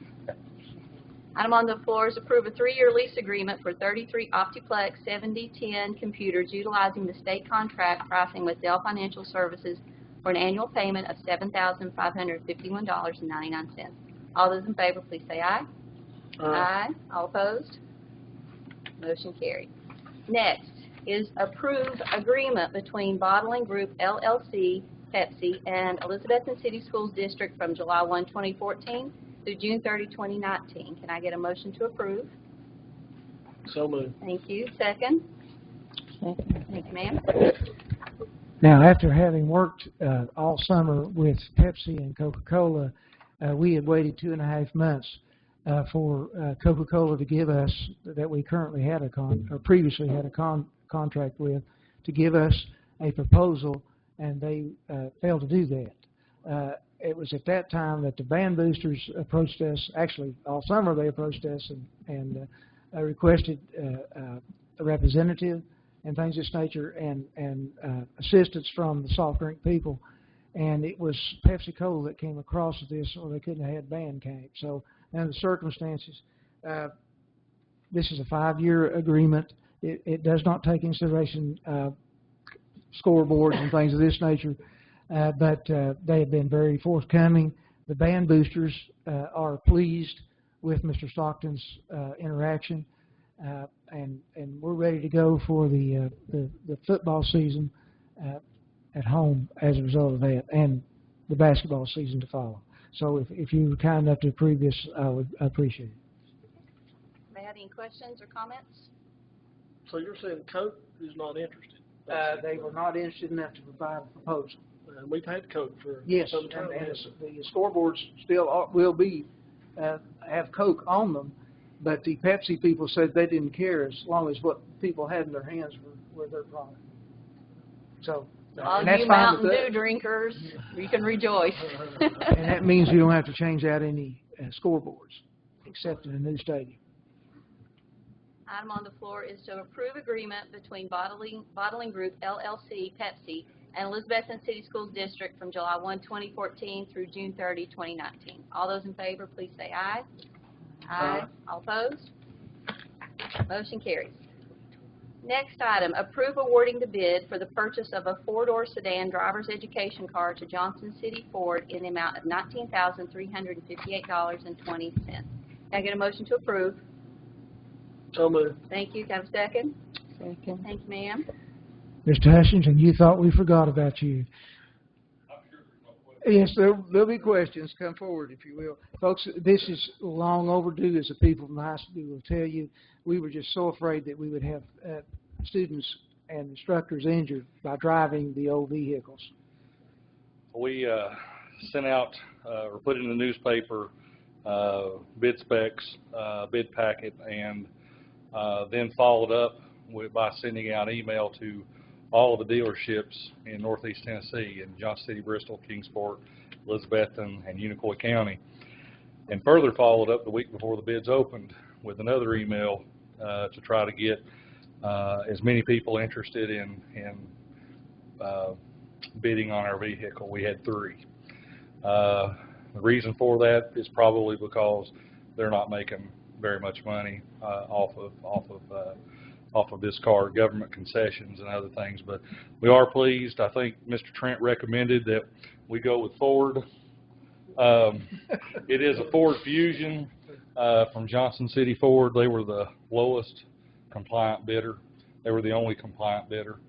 B: Item on the floor is approve a 3-year lease agreement for 33 Optiplex 7010 computers utilizing the state contract pricing with Dell Financial Services for an annual payment of $7,551.99. All those in favor, please say aye. Aye. All opposed? Motion carried. Next is approve agreement between Bottling Group LLC, Pepsi, and Elizabethton City Schools District from July 1, 2014 through June 30, 2019. Can I get a motion to approve?
D: So moved.
B: Thank you. Second? Thank you, ma'am.
C: Now, after having worked all summer with Pepsi and Coca-Cola, we had waited 2.5 months for Coca-Cola to give us, that we currently had previously had a contract with, to give us a proposal, and they failed to do that. It was at that time that the band boosters approached us. Actually, all summer they approached us and requested a representative and things of this nature, and assistance from the soft drink people. And it was Pepsi Cola that came across with this, or they couldn't have had band camp. So, under the circumstances, this is a 5-year agreement. It does not take into consideration scoreboards and things of this nature, but they have been very forthcoming. The band boosters are pleased with Mr. Stockton's interaction, and we're ready to go for the football season at home as a result of that, and the basketball season to follow. So if you were kind enough to approve this, I would appreciate it.
B: Anybody have any questions or comments?
D: So you're saying Coke is not interested?
C: They were not interested enough to provide a proposal.
D: And we've had Coke for
C: Yes,
D: some time.
C: and the scoreboards still will be have Coke on them, but the Pepsi people said they didn't care as long as what people had in their hands were their product. So,
B: All
C: and that's
B: you
C: fine
B: Mountain
C: with
B: Dew
C: us.
B: drinkers, you can rejoice.
C: And that means you don't have to change out any scoreboards, except in a new stadium.
B: Item on the floor is to approve agreement between Bottling Group LLC, Pepsi, and Elizabethton City Schools District from July 1, 2014 through June 30, 2019. All those in favor, please say aye. Aye. All opposed? Motion carries. Next item, approve awarding the bid for the purchase of a 4-door sedan driver's education car to Johnson City Ford in the amount of $19,358.20. Can I get a motion to approve?
D: So moved.
B: Thank you. Can I have a second?
E: Second.
B: Thank you, ma'am.
C: Mr. Hutchinson, you thought we forgot about you. Yes, there'll be questions. Come forward, if you will. Folks, this is long overdue, as the people from the high school will tell you. We were just so afraid that we would have students and instructors injured by driving the old vehicles.
J: We sent out or put in the newspaper bid specs, bid packet, and then followed up by sending out email to all of the dealerships in Northeast Tennessee, in Johnson City, Bristol, Kingsport, Elizabethton, and Unicoi County, and further followed up the week before the bids opened with another email to try to get as many people interested in bidding on our vehicle. We had 3. The reason for that is probably because they're not making very much money off of this car, government concessions and other things. But we are pleased. I think Mr. Trent recommended that we go with Ford. It is a Ford Fusion from Johnson City Ford. They were the lowest compliant bidder. They were the only compliant bidder.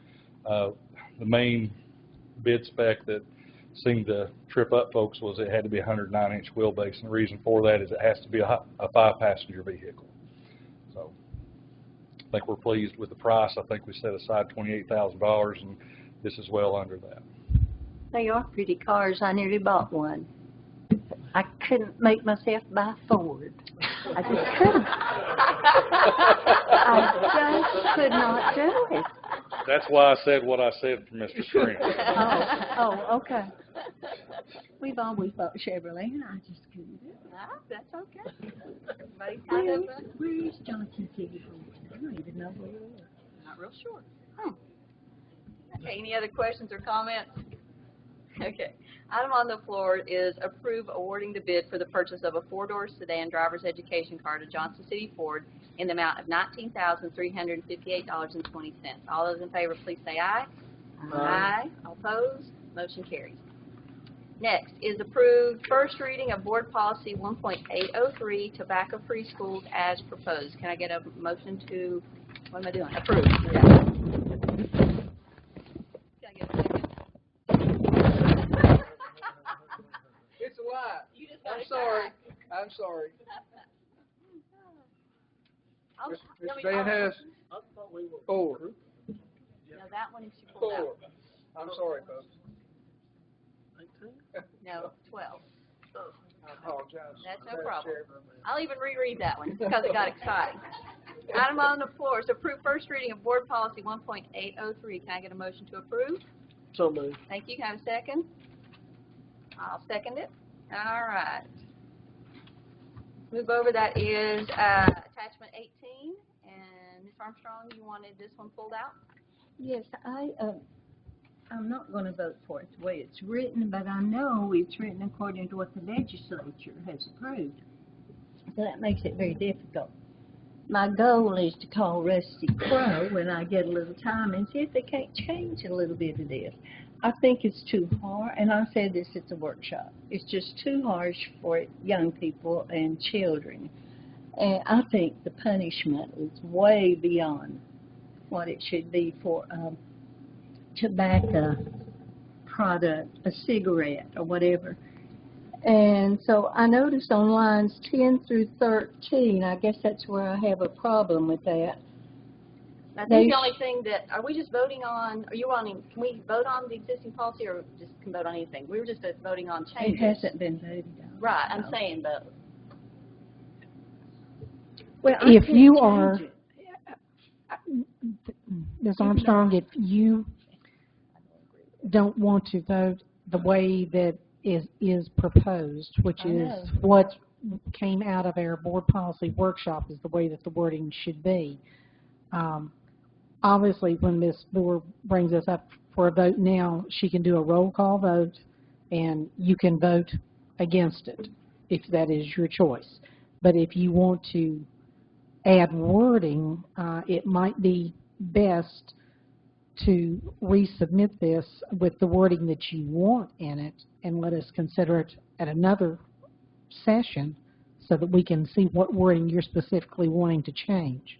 J: The main bid spec that seemed to trip up folks was it had to be a 109-inch wheelbase, and the reason for that is it has to be a 5-passenger vehicle. So I think we're pleased with the price. I think we set aside $28,000, and this is well under that.
E: They are pretty cars. I nearly bought one. I couldn't make myself buy Ford. I just couldn't. I just could not do it.
J: That's why I said what I said for Mr. Trent.
E: Oh, okay. We've always bought Chevrolet, and I just couldn't do it.
B: That's okay.
E: Where is Johnson City Ford? I don't even know where it is.
B: Not real sure. Okay, any other questions or comments? Okay. Item on the floor is approve awarding the bid for the purchase of a 4-door sedan driver's education car to Johnson City Ford in the amount of $19,358.20. All those in favor, please say aye. Aye. All opposed? Motion carries. Next is approved first reading of Board Policy 1.803, tobacco-free schools as proposed. Can I get a motion to, what am I doing? Approve. Yeah. Can I get a second?
C: It's a lie.
B: You just got
C: I'm
B: it
C: sorry.
B: correct.
C: I'm sorry.
B: Let
C: Mr.
B: me-
C: Van Hess,
D: I thought we were.
C: 4.
B: No, that one is you pulled
C: 4.
B: out.
C: I'm sorry, folks.
D: 18?
B: No, 12.
C: I apologize.
B: That's no
C: Madam
B: problem.
C: Chair.
B: I'll even reread that one because it got exciting. Item on the floor is approve first reading of Board Policy 1.803. Can I get a motion to approve?
D: So moved.
B: Thank you. Can I have a second? I'll second it. All right. Move over. That is attachment 18. And Ms. Armstrong, you wanted this one pulled out?
E: Yes, I'm not going to vote for it the way it's written, but I know it's written according to what the legislature has approved. So that makes it very difficult. My goal is to call Rusty Crowe when I get a little time and see if they can't change a little bit of this. I think it's too hard, and I said this at the workshop. It's just too harsh for young people and children. And I think the punishment is way beyond what it should be for tobacco product, a cigarette or whatever. And so I noticed on lines 10 through 13, I guess that's where I have a problem with that.
B: I think the only thing that, are we just voting on, are you wanting, can we vote on the existing policy or just can vote on anything? We were just voting on
E: It
B: changes.
E: hasn't been voted on.
B: Right, I'm saying vote.
E: Well,
F: If you
E: change
F: are,
E: it.
F: Ms. Armstrong, if you don't want to vote the way that is proposed, which
E: I
F: is
E: know.
F: what came out of our board policy workshop, is the way that the wording should be. Obviously, when Ms. Boer brings us up for a vote now, she can do a roll call vote, and you can vote against it if that is your choice. But if you want to add wording, it might be best to resubmit this with the wording that you want in it and let us consider it at another session so that we can see what wording you're specifically wanting to change.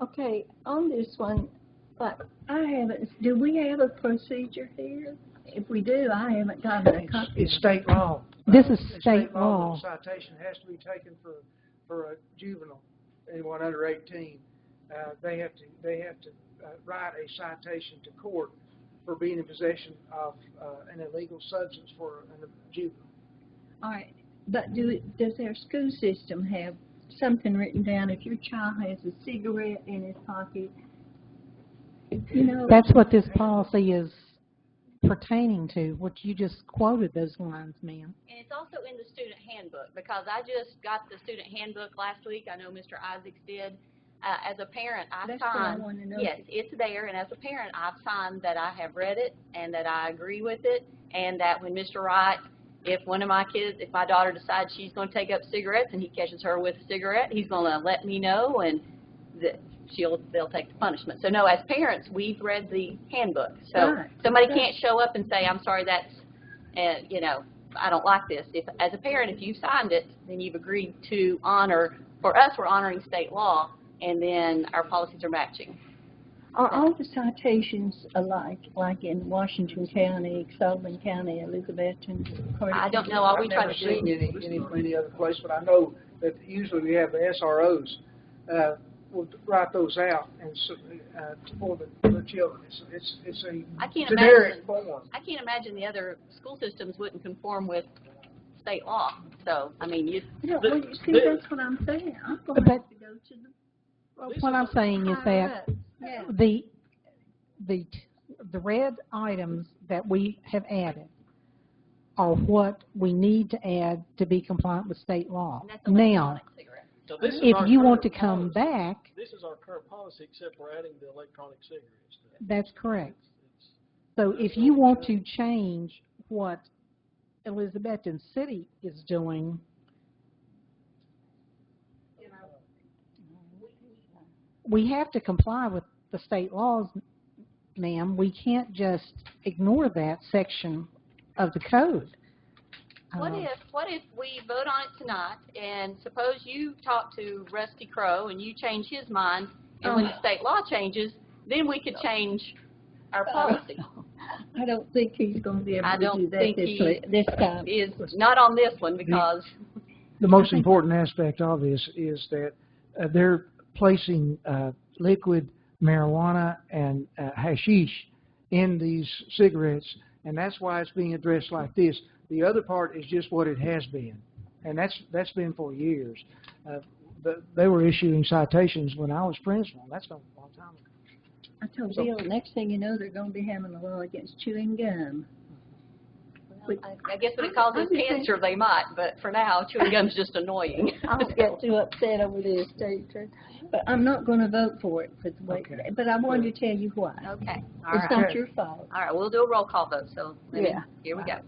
E: Okay, on this one, but I haven't, do we have a procedure here? If we do, I haven't gotten a copy.
C: It's state law.
F: This is
C: It's
F: state law.
C: The citation has to be taken for a juvenile, anyone under 18. They have to write a citation to court for being in possession of an illegal substance for a juvenile.
E: All right, but does our school system have something written down. If your child has a cigarette in his pocket, you know.
F: That's what this policy is pertaining to, what you just quoted those lines, ma'am.
B: And it's also in the student handbook, because I just got the student handbook last week. I know Mr. Isaacs did. As a parent,
E: That's what I want to know.
B: yes, it's there, and as a parent, I've signed that I have read it and that I agree with it, and that when Mr. Wright, if one of my kids, if my daughter decides she's going to take up cigarettes and he catches her with a cigarette, he's going to let me know, and they'll take the punishment. So no, as parents, we've read the handbook. So
E: Right.
B: somebody
E: Okay.
B: can't show up and say, I'm sorry, that's, you know, I don't like this. If, as a parent, if you signed it, then you've agreed to honor, for us, we're honoring state law, and then our policies are matching.
E: Are all the citations alike, like in Washington County, Sullivan County, Elizabethton?
B: I don't know. All we
C: I've
B: try
C: never
B: to do.
C: seen any other place, but I know that usually we have the SROs will write those out and for the children. It's a
B: I can't
C: generic
B: imagine.
C: form.
B: I can't imagine the other school systems wouldn't conform with state law. So I mean, you.
E: Well, you see, that's what I'm saying. I'm going to have to go to the
F: What I'm saying is that
E: yeah.
F: the red items that we have added are what we need to add to be compliant with state law.
B: And that's
F: Now,
B: electronic cigarette.
D: So this is
F: if
D: our
F: you want to
D: current
F: come
D: policy.
F: back,
D: This is our current policy, except we're adding the electronic cigarettes.
F: that's correct.
D: It's-
F: So if you want to change what Elizabethton City is doing, we have to comply with the state laws, ma'am. We can't just ignore that section of the code.
B: What if we vote on it tonight, and suppose you talk to Rusty Crow and you change his mind, and when the state law changes, then we could change our policy.
E: I don't think he's going to be able
B: I
E: to
B: don't
E: do that
B: think
E: this time.
B: Is not on this one because
C: The most important aspect of this is that they're placing liquid marijuana and hashish in these cigarettes, and that's why it's being addressed like this. The other part is just what it has been, and that's been for years. They were issuing citations when I was principal, and that's been a long time ago.
E: I told Bill, next thing you know, they're going to be having a law against chewing gum.
B: I guess when it causes cancer, they might, but for now, chewing gum's just annoying.
E: I don't get too upset over this, tell you the truth. But I'm not going to vote for it for the way.
C: Okay.
E: But I wanted to tell you why.
B: Okay. All
E: It's
B: right.
E: not your fault.
B: All right, we'll do a roll call vote. So
E: Yeah.
B: Here we go.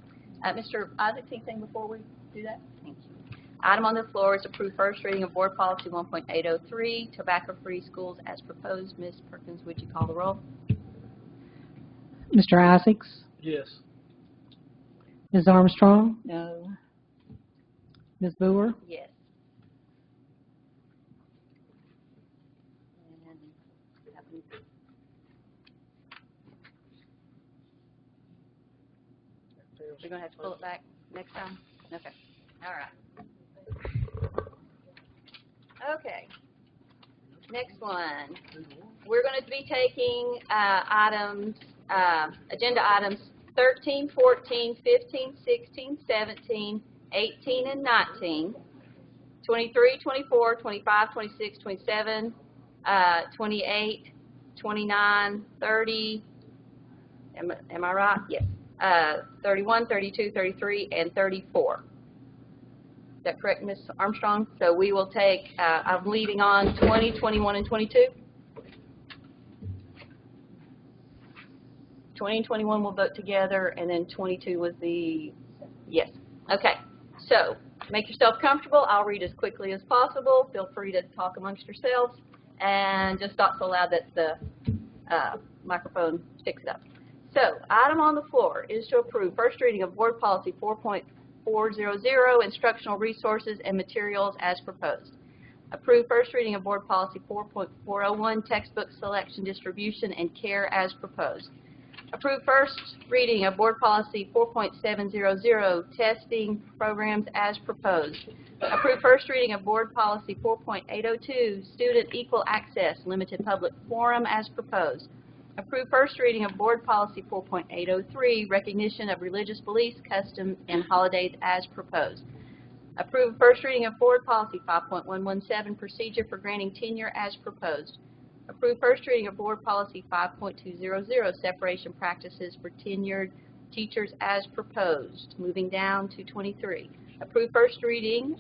B: Mr. Isaacs, anything before we do that? Thank you. Item on the floor is approve first reading of Board Policy 1.803, tobacco-free schools as proposed. Ms. Perkins, would you call the roll?
F: Mr. Isaacs,
D: Yes.
F: Ms. Armstrong,
E: No.
F: Ms. Boer,
B: Yes. We're going to have to pull it back next time? Okay. All right. Okay. Next one. We're going to be taking items, agenda items 13, 14, 15, 16, 17, 18, and 19, 23, 24, 25, 26, 27, 28, 29, 30, am I right? Yes. 31, 32, 33, and 34. Is that correct, Ms. Armstrong? So we will take, I'm leaving on 20, 21, and 22. 20 and 21 will vote together, and then 22 was the, yes. Okay, so make yourself comfortable. I'll read as quickly as possible. Feel free to talk amongst yourselves, and just not so loud that the microphone picks it up. So, item on the floor is to approve first reading of Board Policy 4.400, Instructional Resources and Materials as proposed. Approve first reading of Board Policy 4.401, Textbook Selection, Distribution, and Care as proposed. Approve first reading of Board Policy 4.700, Testing Programs as proposed. Approve first reading of Board Policy 4.802, Student Equal Access, Limited Public Forum as proposed. Approve first reading of Board Policy 4.803, Recognition of Religious Beliefs, Customs, and Holidays as proposed. Approve first reading of Board Policy 5.117, procedure for granting tenure as proposed. Approve first reading of Board Policy 5.200, separation practices for tenured teachers as proposed. Moving down to 23. Approve first reading,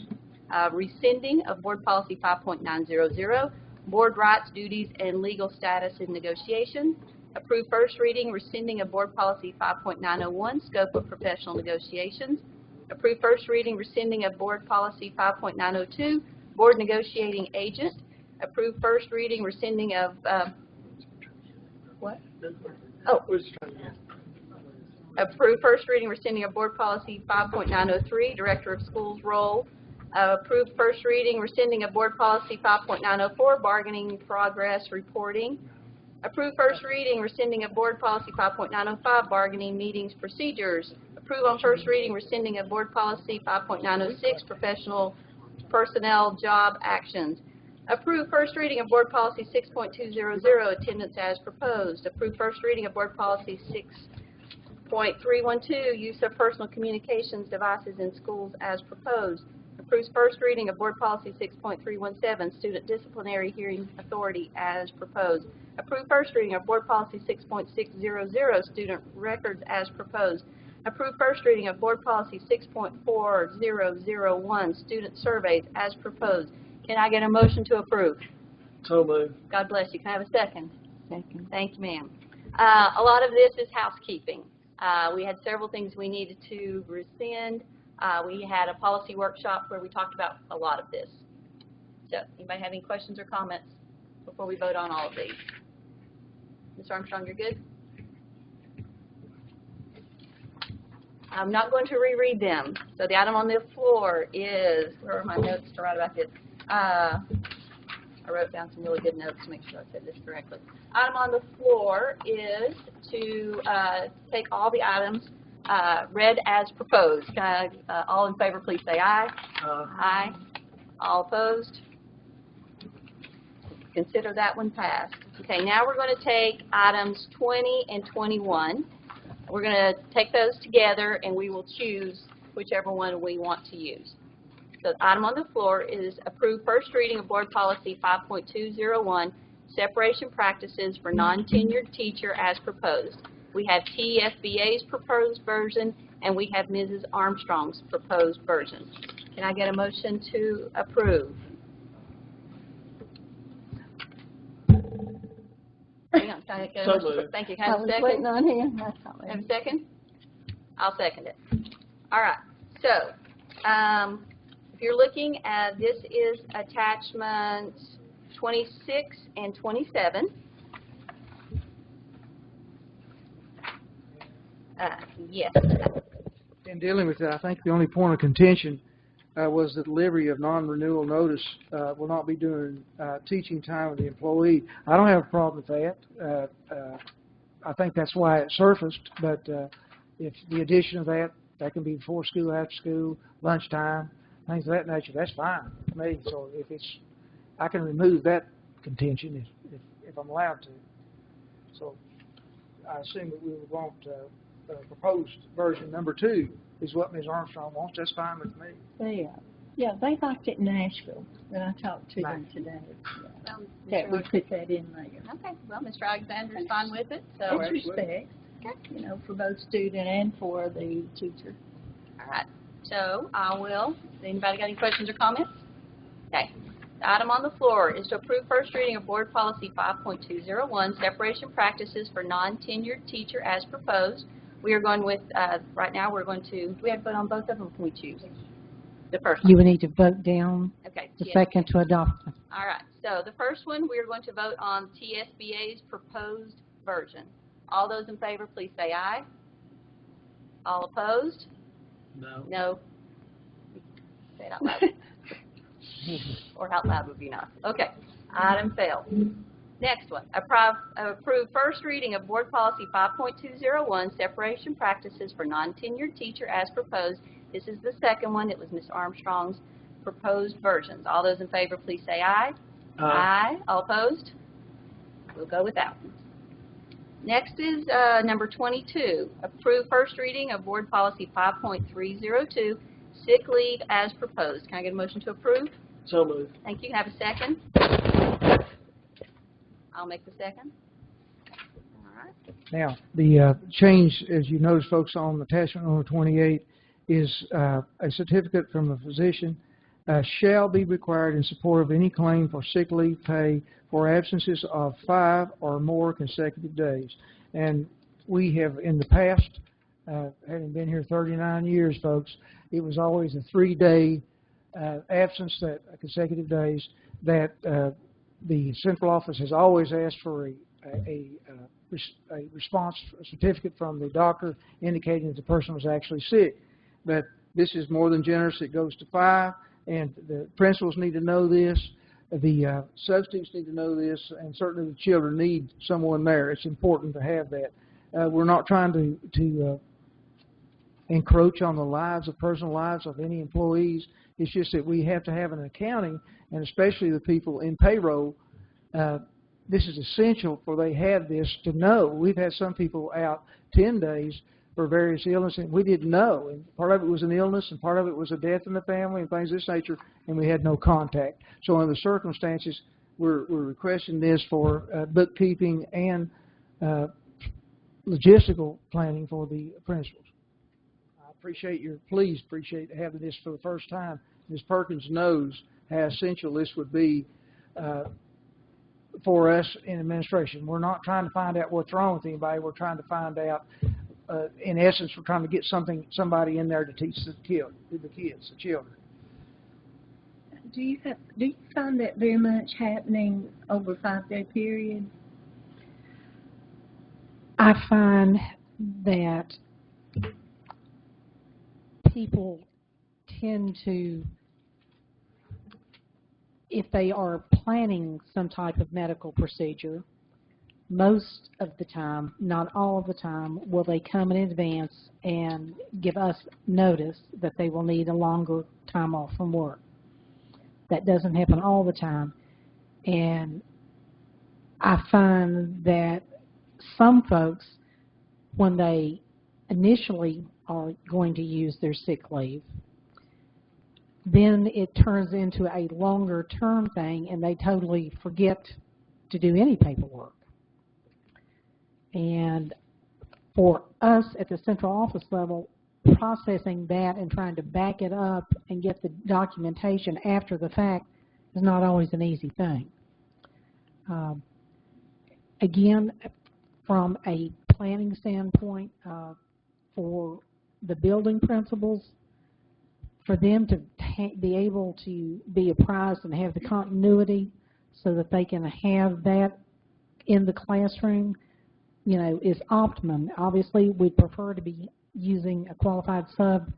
B: rescinding of Board Policy 5.900, board rights, duties, and legal status in negotiations. Approve first reading, rescinding of Board Policy 5.901, scope of professional negotiations. Approve first reading, rescinding of Board Policy 5.902, board negotiating agent. Approve first reading, rescinding of, what? Oh. Approve first reading, rescinding of Board Policy 5.903, Director of Schools role. Approve first reading, rescinding of Board Policy 5.904, bargaining progress reporting. Approve first reading, rescinding of Board Policy 5.905, bargaining meetings procedures. Approve on first reading, rescinding of Board Policy 5.906, professional personnel job actions. Approve first reading of Board Policy 6.200, attendance as proposed. Approve first reading of Board Policy 6.312, use of personal communications devices in schools as proposed. Approves first reading of Board Policy 6.317, student disciplinary hearing authority as proposed. Approve first reading of Board Policy 6.600, student records as proposed. Approve first reading of Board Policy 6.4001, student surveys as proposed. Can I get a motion to approve?
D: So moved.
B: God bless you. Can I have a second?
E: Second.
B: Thank you, ma'am. A lot of this is housekeeping. We had several things we needed to rescind. We had a policy workshop where we talked about a lot of this. So, anybody have any questions or comments before we vote on all of these? Ms. Armstrong, you're good? I'm not going to reread them. So the item on the floor is, where are my notes to write about this? I wrote down some really good notes to make sure I said this correctly. Item on the floor is to take all the items read as proposed. All in favor, please say aye. Aye. All opposed? Consider that one passed. Okay, now we're going to take items 20 and 21. We're going to take those together and we will choose whichever one we want to use. So the item on the floor is approve first reading of Board Policy 5.201, separation practices for non-tenured teacher as proposed. We have TSBA's proposed version and we have Mrs. Armstrong's proposed version. Can I get a motion to approve? Hang on, can I get a motion? Thank you. Can I have a second?
E: Waiting on him.
B: Have a second? I'll second it. All right. So, if you're looking at, this is attachments 26 and 27. Yes.
C: In dealing with that, I think the only point of contention was the delivery of non-renewal notice will not be during teaching time of the employee. I don't have a problem with that. I think that's why it surfaced, but if the addition of that can be before school, after school, lunchtime, things of that nature, that's fine with me. So if it's, I can remove that contention if I'm allowed to. So I assume that we would want proposed version number 2 is what Ms. Armstrong wants. That's fine with me.
E: Yeah, they liked it in Nashville when I talked to them today. That we put that in there.
B: Okay. Well, Mr. Alexander is fine with it. So
E: It's respect, you know, for both student and for the teacher.
B: All right. So I will. Anybody got any questions or comments? Okay. The item on the floor is to approve first reading of Board Policy 5.201, separation practices for non-tenured teacher as proposed. We are going with, right now we're going to, do we have to vote on both of them, or can we choose? The first one.
F: You would need to vote down
B: Okay.
F: the second to adopt.
B: All right. So the first one, we are going to vote on TSBA's proposed version. All those in favor, please say aye. All opposed?
D: No.
B: No. Say it out loud. Or out loud would be nice. Okay. Item failed. Next one. Approve first reading of Board Policy 5.201, separation practices for non-tenured teacher as proposed. This is the second one. It was Ms. Armstrong's proposed versions. All those in favor, please say aye. Aye. All opposed? We'll go with that one. Next is number 22. Approve first reading of Board Policy 5.302, sick leave as proposed. Can I get a motion to approve?
D: So moved.
B: Thank you. Have a second? I'll make the second. All right.
C: Now, the change, as you notice, folks, on attachment number 28 is a certificate from a physician shall be required in support of any claim for sick leave pay for absences of 5 or more consecutive days. And we have in the past, having been here 39 years, folks, it was always a 3-day absence, that consecutive days, that the central office has always asked for a response, a certificate from the doctor indicating that the person was actually sick. But this is more than generous. It goes to 5, and the principals need to know this, the substitutes need to know this, and certainly the children need someone there. It's important to have that. We're not trying to encroach on the lives, of personal lives of any employees. It's just that we have to have an accounting, and especially the people in payroll, this is essential for they have this to know. We've had some people out 10 days for various illnesses, and we didn't know. And part of it was an illness, and part of it was a death in the family and things of this nature, and we had no contact. So under the circumstances, we're requesting this for bookkeeping and logistical planning for the principals. Please appreciate having this for the first time. Ms. Perkins knows how essential this would be for us in administration. We're not trying to find out what's wrong with anybody. We're trying to find out, in essence, we're trying to get somebody in there to teach the children.
E: Do you find that very much happening over a 5-day period?
F: I find that people tend to, if they are planning some type of medical procedure, most of the time, not all of the time, will they come in advance and give us notice that they will need a longer time off from work. That doesn't happen all the time. And I find that some folks, when they initially are going to use their sick leave, then it turns into a longer term thing and they totally forget to do any paperwork. And for us at the central office level, processing that and trying to back it up and get the documentation after the fact is not always an easy thing. Again, from a planning standpoint, for the building principals, for them to be able to be apprised and have the continuity so that they can have that in the classroom, you know, is optimum. Obviously, we'd prefer to be using a qualified sub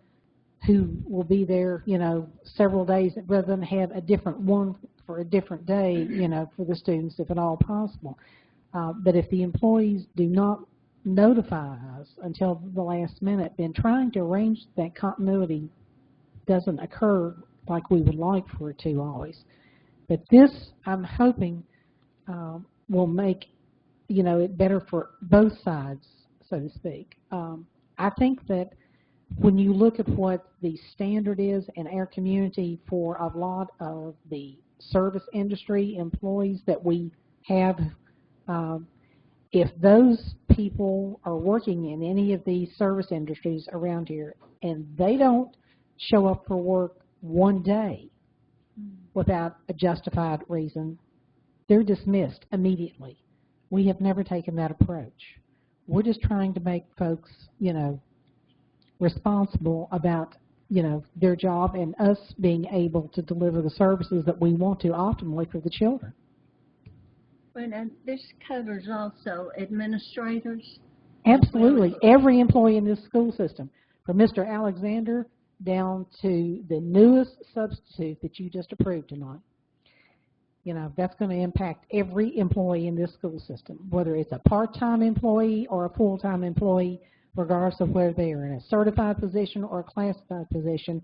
F: who will be there, you know, several days rather than have a different one for a different day, you know, for the students if at all possible. But if the employees do not notify us until the last minute, then trying to arrange that continuity doesn't occur like we would like for it to always. But this, I'm hoping, will make, you know, it better for both sides, so to speak. I think that when you look at what the standard is in our community for a lot of the service industry employees that we have, if those people are working in any of these service industries around here and they don't show up for work one day without a justified reason, they're dismissed immediately. We have never taken that approach. We're just trying to make folks, you know, responsible about, you know, their job and us being able to deliver the services that we want to optimally for the children.
E: Well, and this covers also administrators?
F: Absolutely. Every employee in this school system, from Mr. Alexander down to the newest substitute that you just approved tonight. You know, that's going to impact every employee in this school system, whether it's a part-time employee or a full-time employee, regardless of whether they are in a certified position or a classified position.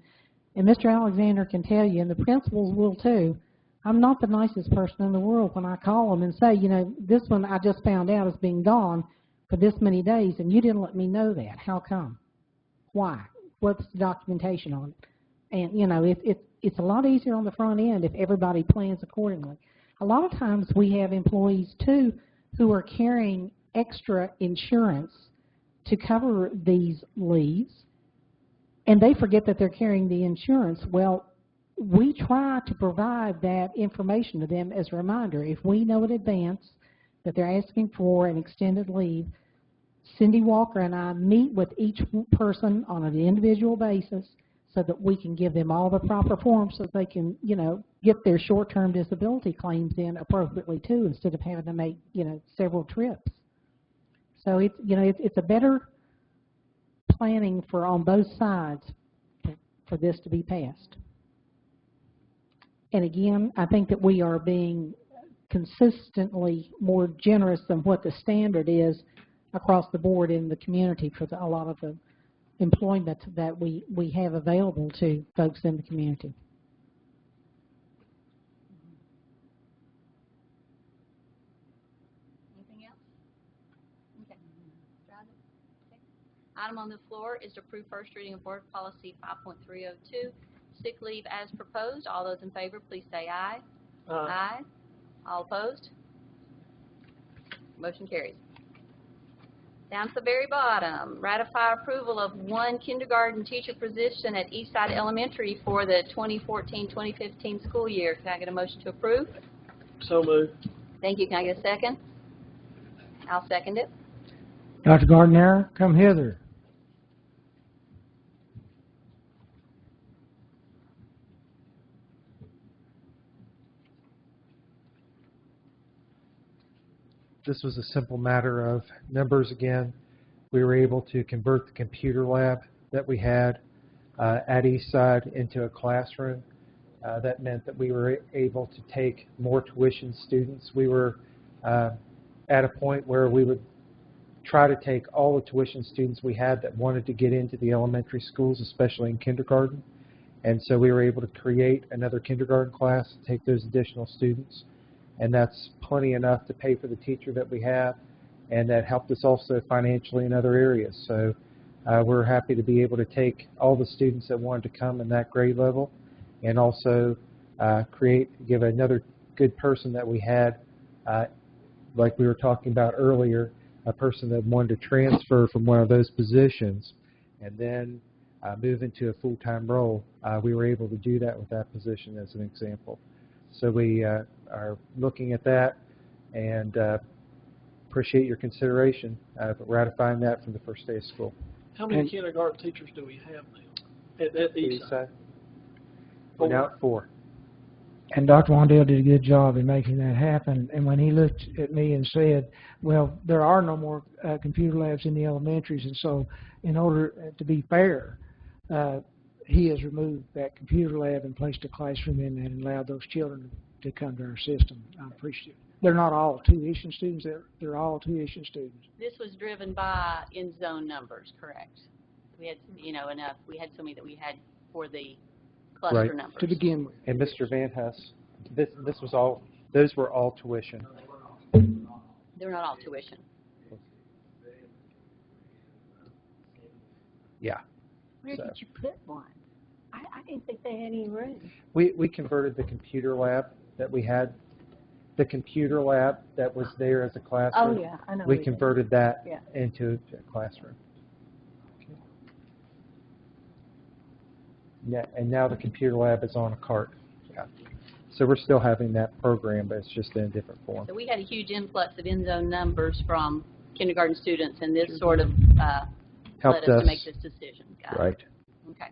F: And Mr. Alexander can tell you, and the principals will too, I'm not the nicest person in the world when I call them and say, you know, this one I just found out is being gone for this many days, and you didn't let me know that. How come? Why? What's the documentation on it? And, you know, it's a lot easier on the front end if everybody plans accordingly. A lot of times we have employees, too, who are carrying extra insurance to cover these leaves, and they forget that they're carrying the insurance. Well, we try to provide that information to them as a reminder. If we know in advance that they're asking for an extended leave, Cindy Walker and I meet with each person on an individual basis so that we can give them all the proper forms so they can, you know, get their short-term disability claims in appropriately too, instead of having to make, you know, several trips. So it's, you know, it's a better planning for on both sides for this to be passed. And again, I think that we are being consistently more generous than what the standard is across the board in the community for a lot of the employment that we have available to folks in the community.
B: Anything else? Okay. Item on the floor is to approve first reading of Board Policy 5.302, sick leave as proposed. All those in favor, please say aye. Aye. All opposed? Motion carries. Down to the very bottom, ratify approval of one kindergarten teacher position at Eastside Elementary for the 2014-2015 school year. Can I get a motion to approve?
D: So moved.
B: Thank you. Can I get a second? I'll second it.
C: Dr. Gardner, come hither. This was a simple matter of numbers again. We were able to convert the computer lab that we had at Eastside into a classroom. That meant that we were able to take more tuition students. We were at a point where we would try to take all the tuition students we had that wanted to get into the elementary schools, especially in kindergarten. And so we were able to create another kindergarten class to take those additional students. And that's plenty enough to pay for the teacher that we have, and that helped us also financially in other areas. So we're happy to be able to take all the students that wanted to come in that grade level, and also give another good person that we had, like we were talking about earlier, a person that wanted to transfer from one of those positions and then move into a full-time role. We were able to do that with that position as an example. So we are looking at that and appreciate your consideration of ratifying that from the first day of school.
D: How many kindergarten teachers do we have now at the Eastside?
C: We're now at 4.
K: And Dr. Wandale did a good job in making that happen. And when he looked at me and said, well, there are no more computer labs in the elementaries, and so in order to be fair, he has removed that computer lab and placed a classroom in that and allowed those children to come to our system. I appreciate it. They're not all tuition students. They're all tuition students.
B: This was driven by in-zone numbers, correct? We had, you know, enough. We had so many that we had for the cluster numbers.
K: To begin with.
C: And Mr. Van Huss, this was all. Those were all tuition.
B: They're not all tuition.
C: Yeah.
E: Where did you put one? I didn't think they had any room.
C: We converted the computer lab that we had. The computer lab that was there as a classroom.
E: Oh, yeah, I know.
C: We converted that
E: Yeah.
C: into a classroom. Okay. Yeah, and now the computer lab is on a cart. Yeah. So we're still having that program, but it's just in a different form.
B: So we had a huge influx of in-zone numbers from kindergarten students, and this sort of
C: Helped
B: led us
C: us
B: to make this decision. Got it.
C: Right.
B: Okay.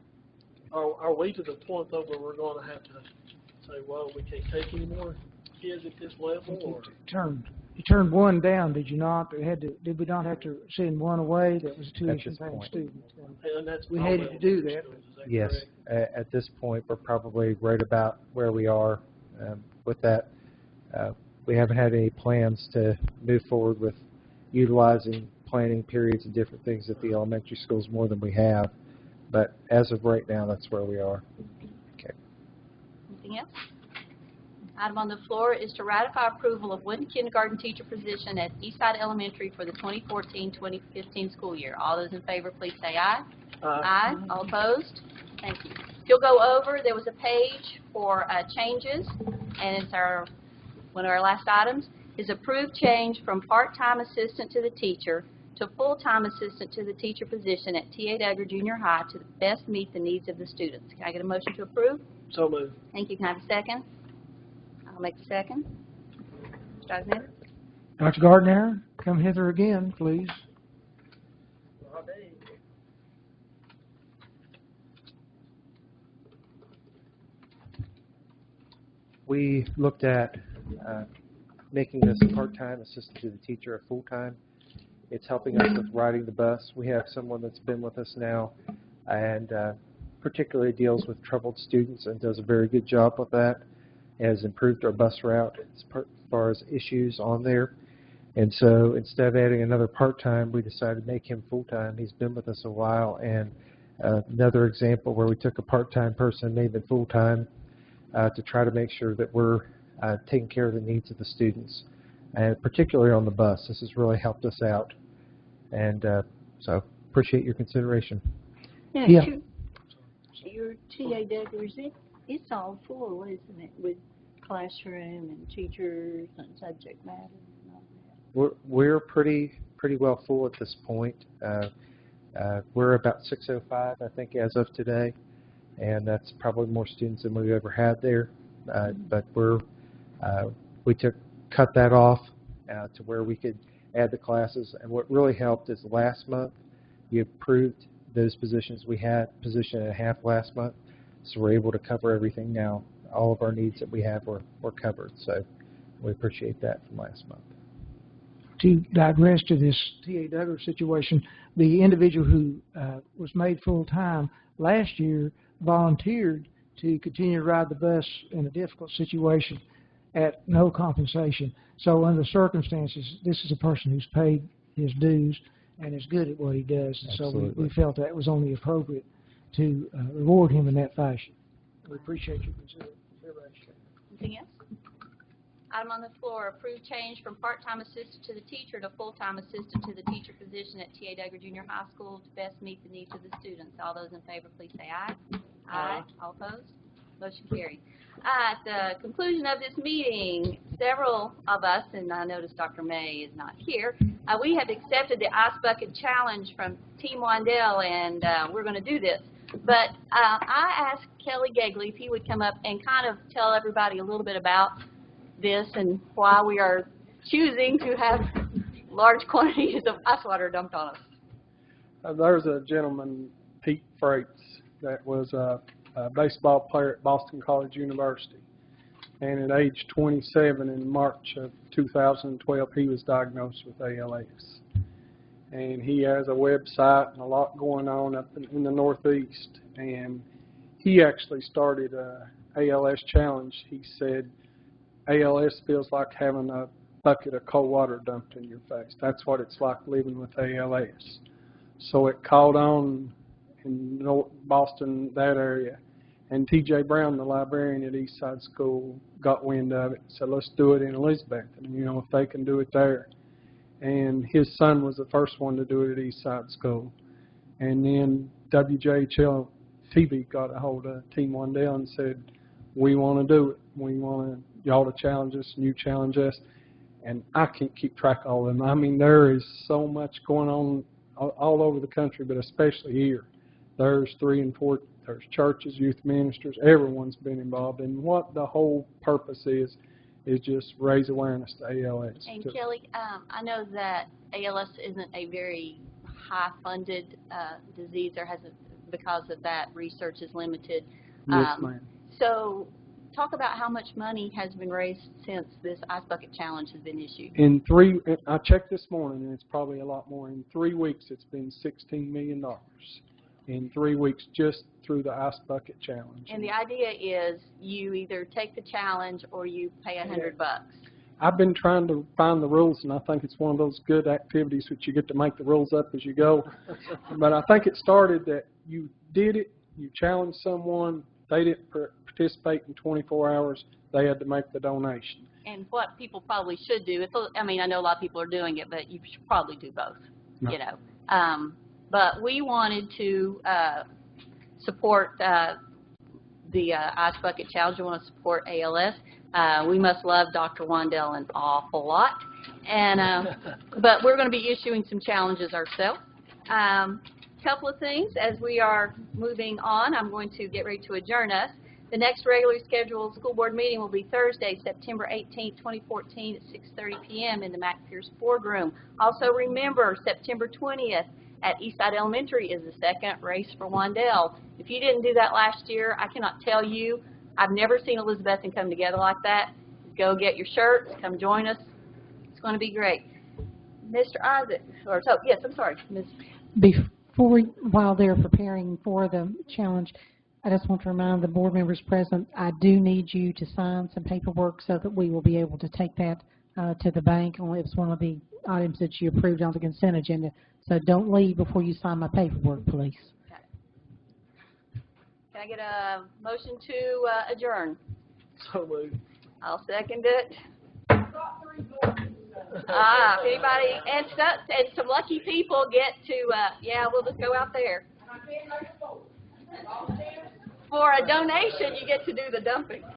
D: Are we to the point though where we're going to have to say, well, we can't take any more kids at this level? Or?
K: You turned one down, did you not? Did we not have to send one away that was a tuition-paying student?
D: And that's
K: We had to do that.
C: Yes. At this point, we're probably right about where we are with that. We haven't had any plans to move forward with utilizing planning periods and different things at the elementary schools more than we have. But as of right now, that's where we are. Okay.
B: Anything else? Item on the floor is to ratify approval of one kindergarten teacher position at Eastside Elementary for the 2014-2015 school year. All those in favor, please say aye. Aye. All opposed? Thank you. If you'll go over, there was a page for changes, and it's one of our last items, is approved change from part-time assistant to the teacher to full-time assistant to the teacher position at T.A. Duggar Junior High to best meet the needs of the students. Can I get a motion to approve?
D: So moved.
B: Thank you. Can I have a second? I'll make the second. Mr. Eisenhower?
K: Dr. Gardner, come hither again, please.
L: We looked at making this part-time assistant to the teacher a full-time. It's helping us with riding the bus. We have someone that's been with us now and particularly deals with troubled students and does a very good job with that. Has improved our bus route as far as issues on there. And so instead of adding another part-time, we decided to make him full-time. He's been with us a while, and another example where we took a part-time person and made them full-time to try to make sure that we're taking care of the needs of the students, and particularly on the bus. This has really helped us out, and so appreciate your consideration.
E: Now,
K: Yeah.
E: Your T.A. Duggar, it's all full, isn't it, with classroom and teachers and subject matter and all that?
L: We're pretty well full at this point. We're about 605, I think, as of today, and that's probably more students than we've ever had there. But we cut that off to where we could add the classes. And what really helped is last month you approved those positions. We had position and a half last month, so we're able to cover everything now. All of our needs that we have were covered, so we appreciate that from last month.
K: To digress to this T.A. Duggar situation, the individual who was made full-time last year volunteered to continue to ride the bus in a difficult situation at no compensation. So under the circumstances, this is a person who's paid his dues and is good at what he does. And so we felt that it was only appropriate to reward him in that fashion. We appreciate your consideration.
B: Anything else? Item on the floor, approved change from part-time assistant to the teacher to full-time assistant to the teacher position at T.A. Duggar Junior High School to best meet the needs of the students. All those in favor, please say aye. Aye. All opposed? Motion carried. At the conclusion of this meeting, several of us, and I notice Dr. May is not here, we have accepted the Ice Bucket Challenge from Team Wandell, and we're going to do this. But I asked Kelly Gagley if he would come up and kind of tell everybody a little bit about this and why we are choosing to have large quantities of ice water dumped on us.
D: There's a gentleman, Pete Freites, that was a baseball player at Boston College University. And at age 27 in March of 2012, he was diagnosed with ALS. And he has a website and a lot going on up in the Northeast. And he actually started a ALS challenge. He said, ALS feels like having a bucket of cold water dumped in your face. That's what it's like living with ALS. So it caught on in Boston, that area. And T.J. Brown, the librarian at Eastside School, got wind of it and said, let's do it in Elizabethton, you know, if they can do it there. And his son was the first one to do it at Eastside School. And then WJHL TV got a hold of Team Wandell and said, we want to do it. We want y'all to challenge us, and you challenge us. And I can't keep track of all of them. I mean, there is so much going on all over the country, but especially here. There's 3 and 4, there's churches, youth ministers, everyone's been involved. And what the whole purpose is just raise awareness to ALS.
B: And Kelly, I know that ALS isn't a very high-funded disease. There hasn't, because of that, research is limited.
D: Yes, ma'am.
B: So talk about how much money has been raised since this Ice Bucket Challenge has been issued.
D: I checked this morning, and it's probably a lot more. In 3 weeks, it's been $16 million. In 3 weeks, just through the Ice Bucket Challenge.
B: And the idea is you either take the challenge or you pay $100.
D: I've been trying to find the rules, and I think it's one of those good activities which you get to make the rules up as you go. But I think it started that you did it, you challenged someone, they didn't participate in 24 hours, they had to make the donation.
B: And what people probably should do, I mean, I know a lot of people are doing it, but you should probably do both,
D: No.
B: you know. But we wanted to support the Ice Bucket Challenge. We want to support ALS. We must love Dr. Wandell an awful lot. And, but we're going to be issuing some challenges ourselves. Couple of things as we are moving on. I'm going to get ready to adjourn us. The next regularly scheduled school board meeting will be Thursday, September 18, 2014 at 6:30 p.m. in the Mac Pierce boardroom. Also remember, September 20th at Eastside Elementary is the second Race for Wandell. If you didn't do that last year, I cannot tell you. I've never seen Elizabethton come together like that. Go get your shirts. Come join us. It's going to be great. Mr. Isaac, or so, yes, I'm sorry, Ms.
F: While they're preparing for the challenge, I just want to remind the board members present, I do need you to sign some paperwork so that we will be able to take that to the bank. It's one of the items that you approved on the consent agenda. So don't leave before you sign my paperwork, please.
B: Okay. Can I get a motion to adjourn?
C: So moved.
B: I'll second it. If anybody, and some lucky people get to, yeah, we'll just go out there. For a donation, you get to do the dumping.